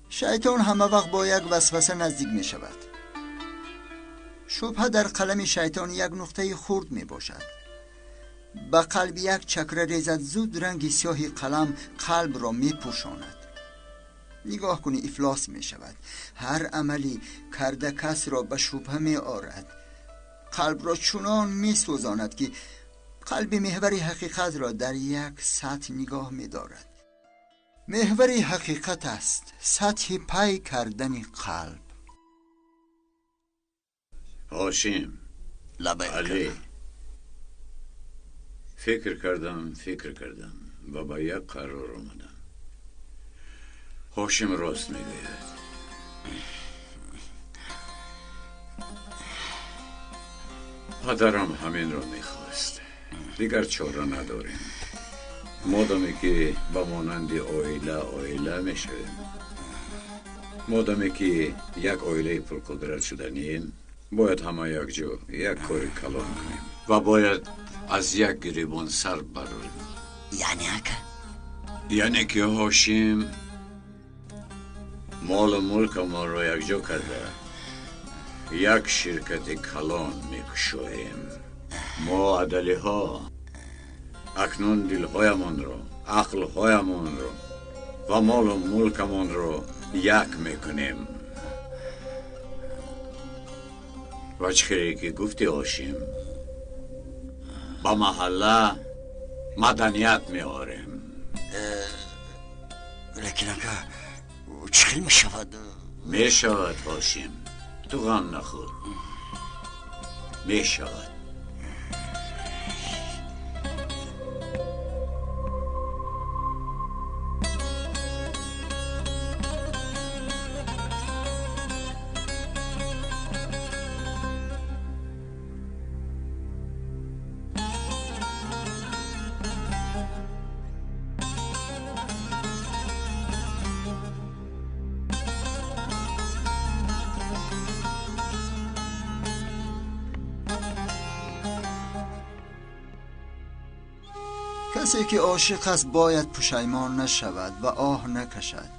شیطان همه وقت با یک وسوسه نزدیک می شود. شبهه در قلم شیطان یک نقطه خرد می باشد. به قلب یک چکره ریزد، زود رنگ سیاه قلم قلب را می پوشاند. نگاه کنی افلاس می شود. هر عملی کرده کس را به شبهه می آرد. قلب را چنان می سوزاند که قلب محور حقیقت را در یک سطح نگاه می دارد. محور حقیقت است سطح پی کردن قلب. هاشم، علی، فکر کردم و با یک قرار آمدم. هاشم راست میگوید. پدرم همین را میخواست. دیگر چاره نداریم. مادامی که با مانند آیله میشویم، مادامی که یک آیله پرقدرت شدنیم، باید همه یک جا یک کاری کلان کنیم و باید از یک گریبان سر براریم. یعنی اکا؟ یعنی که هاشم مال و ملک ما را یک جا کرده یک شرکت کلان میکشویم. ما عدلی ها اکنون دلهایمان را، عقلهایمان را و مال و ملکمان را یک میکنیم. و چخیری که گفتی هاشم، با محله مدنیت میاریم. لیکن اکا چخیل میشود؟ میشود هاشم، تو غم نخور. میشود. کسی که عاشق است باید پشیمان نشود و آه نکشد.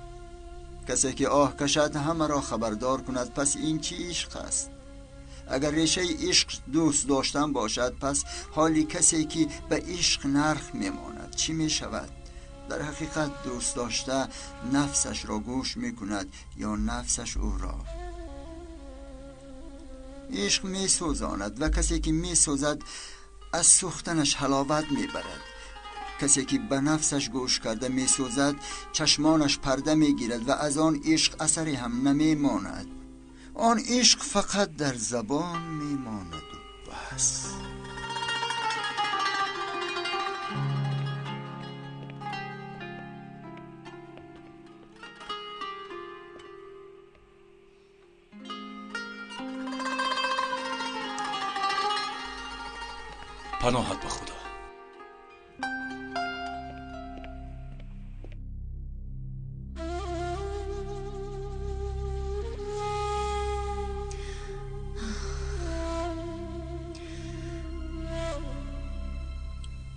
کسی که آه کشد همه را خبردار کند. پس این چی عشق است؟ اگر ریشه عشق دوست داشتن باشد، پس حالی کسی که به عشق نرخ میماند چی می شود؟ در حقیقت دوست داشته نفسش را گوش می کند یا نفسش او را؟ عشق می سوزاند و کسی که می سوزد از سوختنش حلاوت می برد. کسی که به نفسش گوش کرده می سوزد چشمانش پرده می گیرد و از آن عشق اثری هم نمی ماند. آن عشق فقط در زبان می ماند و بس. پناهت به خدا.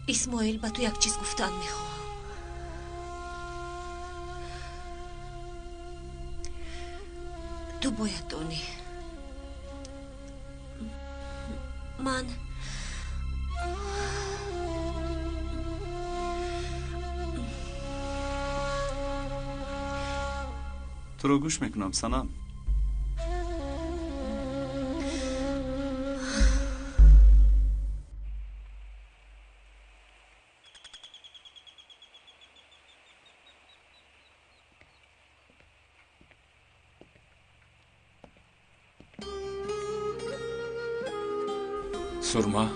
اسماعیل به تو یک چیز گفتن میخوام. تو باید دانی من تو رو گوش میکنم سنم. سرما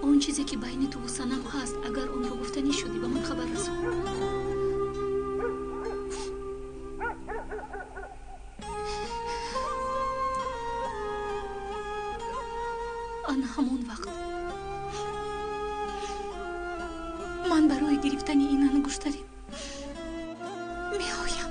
اون چیزی که بین تو و سنم هست، اگر اون رو گفتنی شدی به من خبر رسون. آن همون وقت من برای گرفتن این انگشتری میآیم.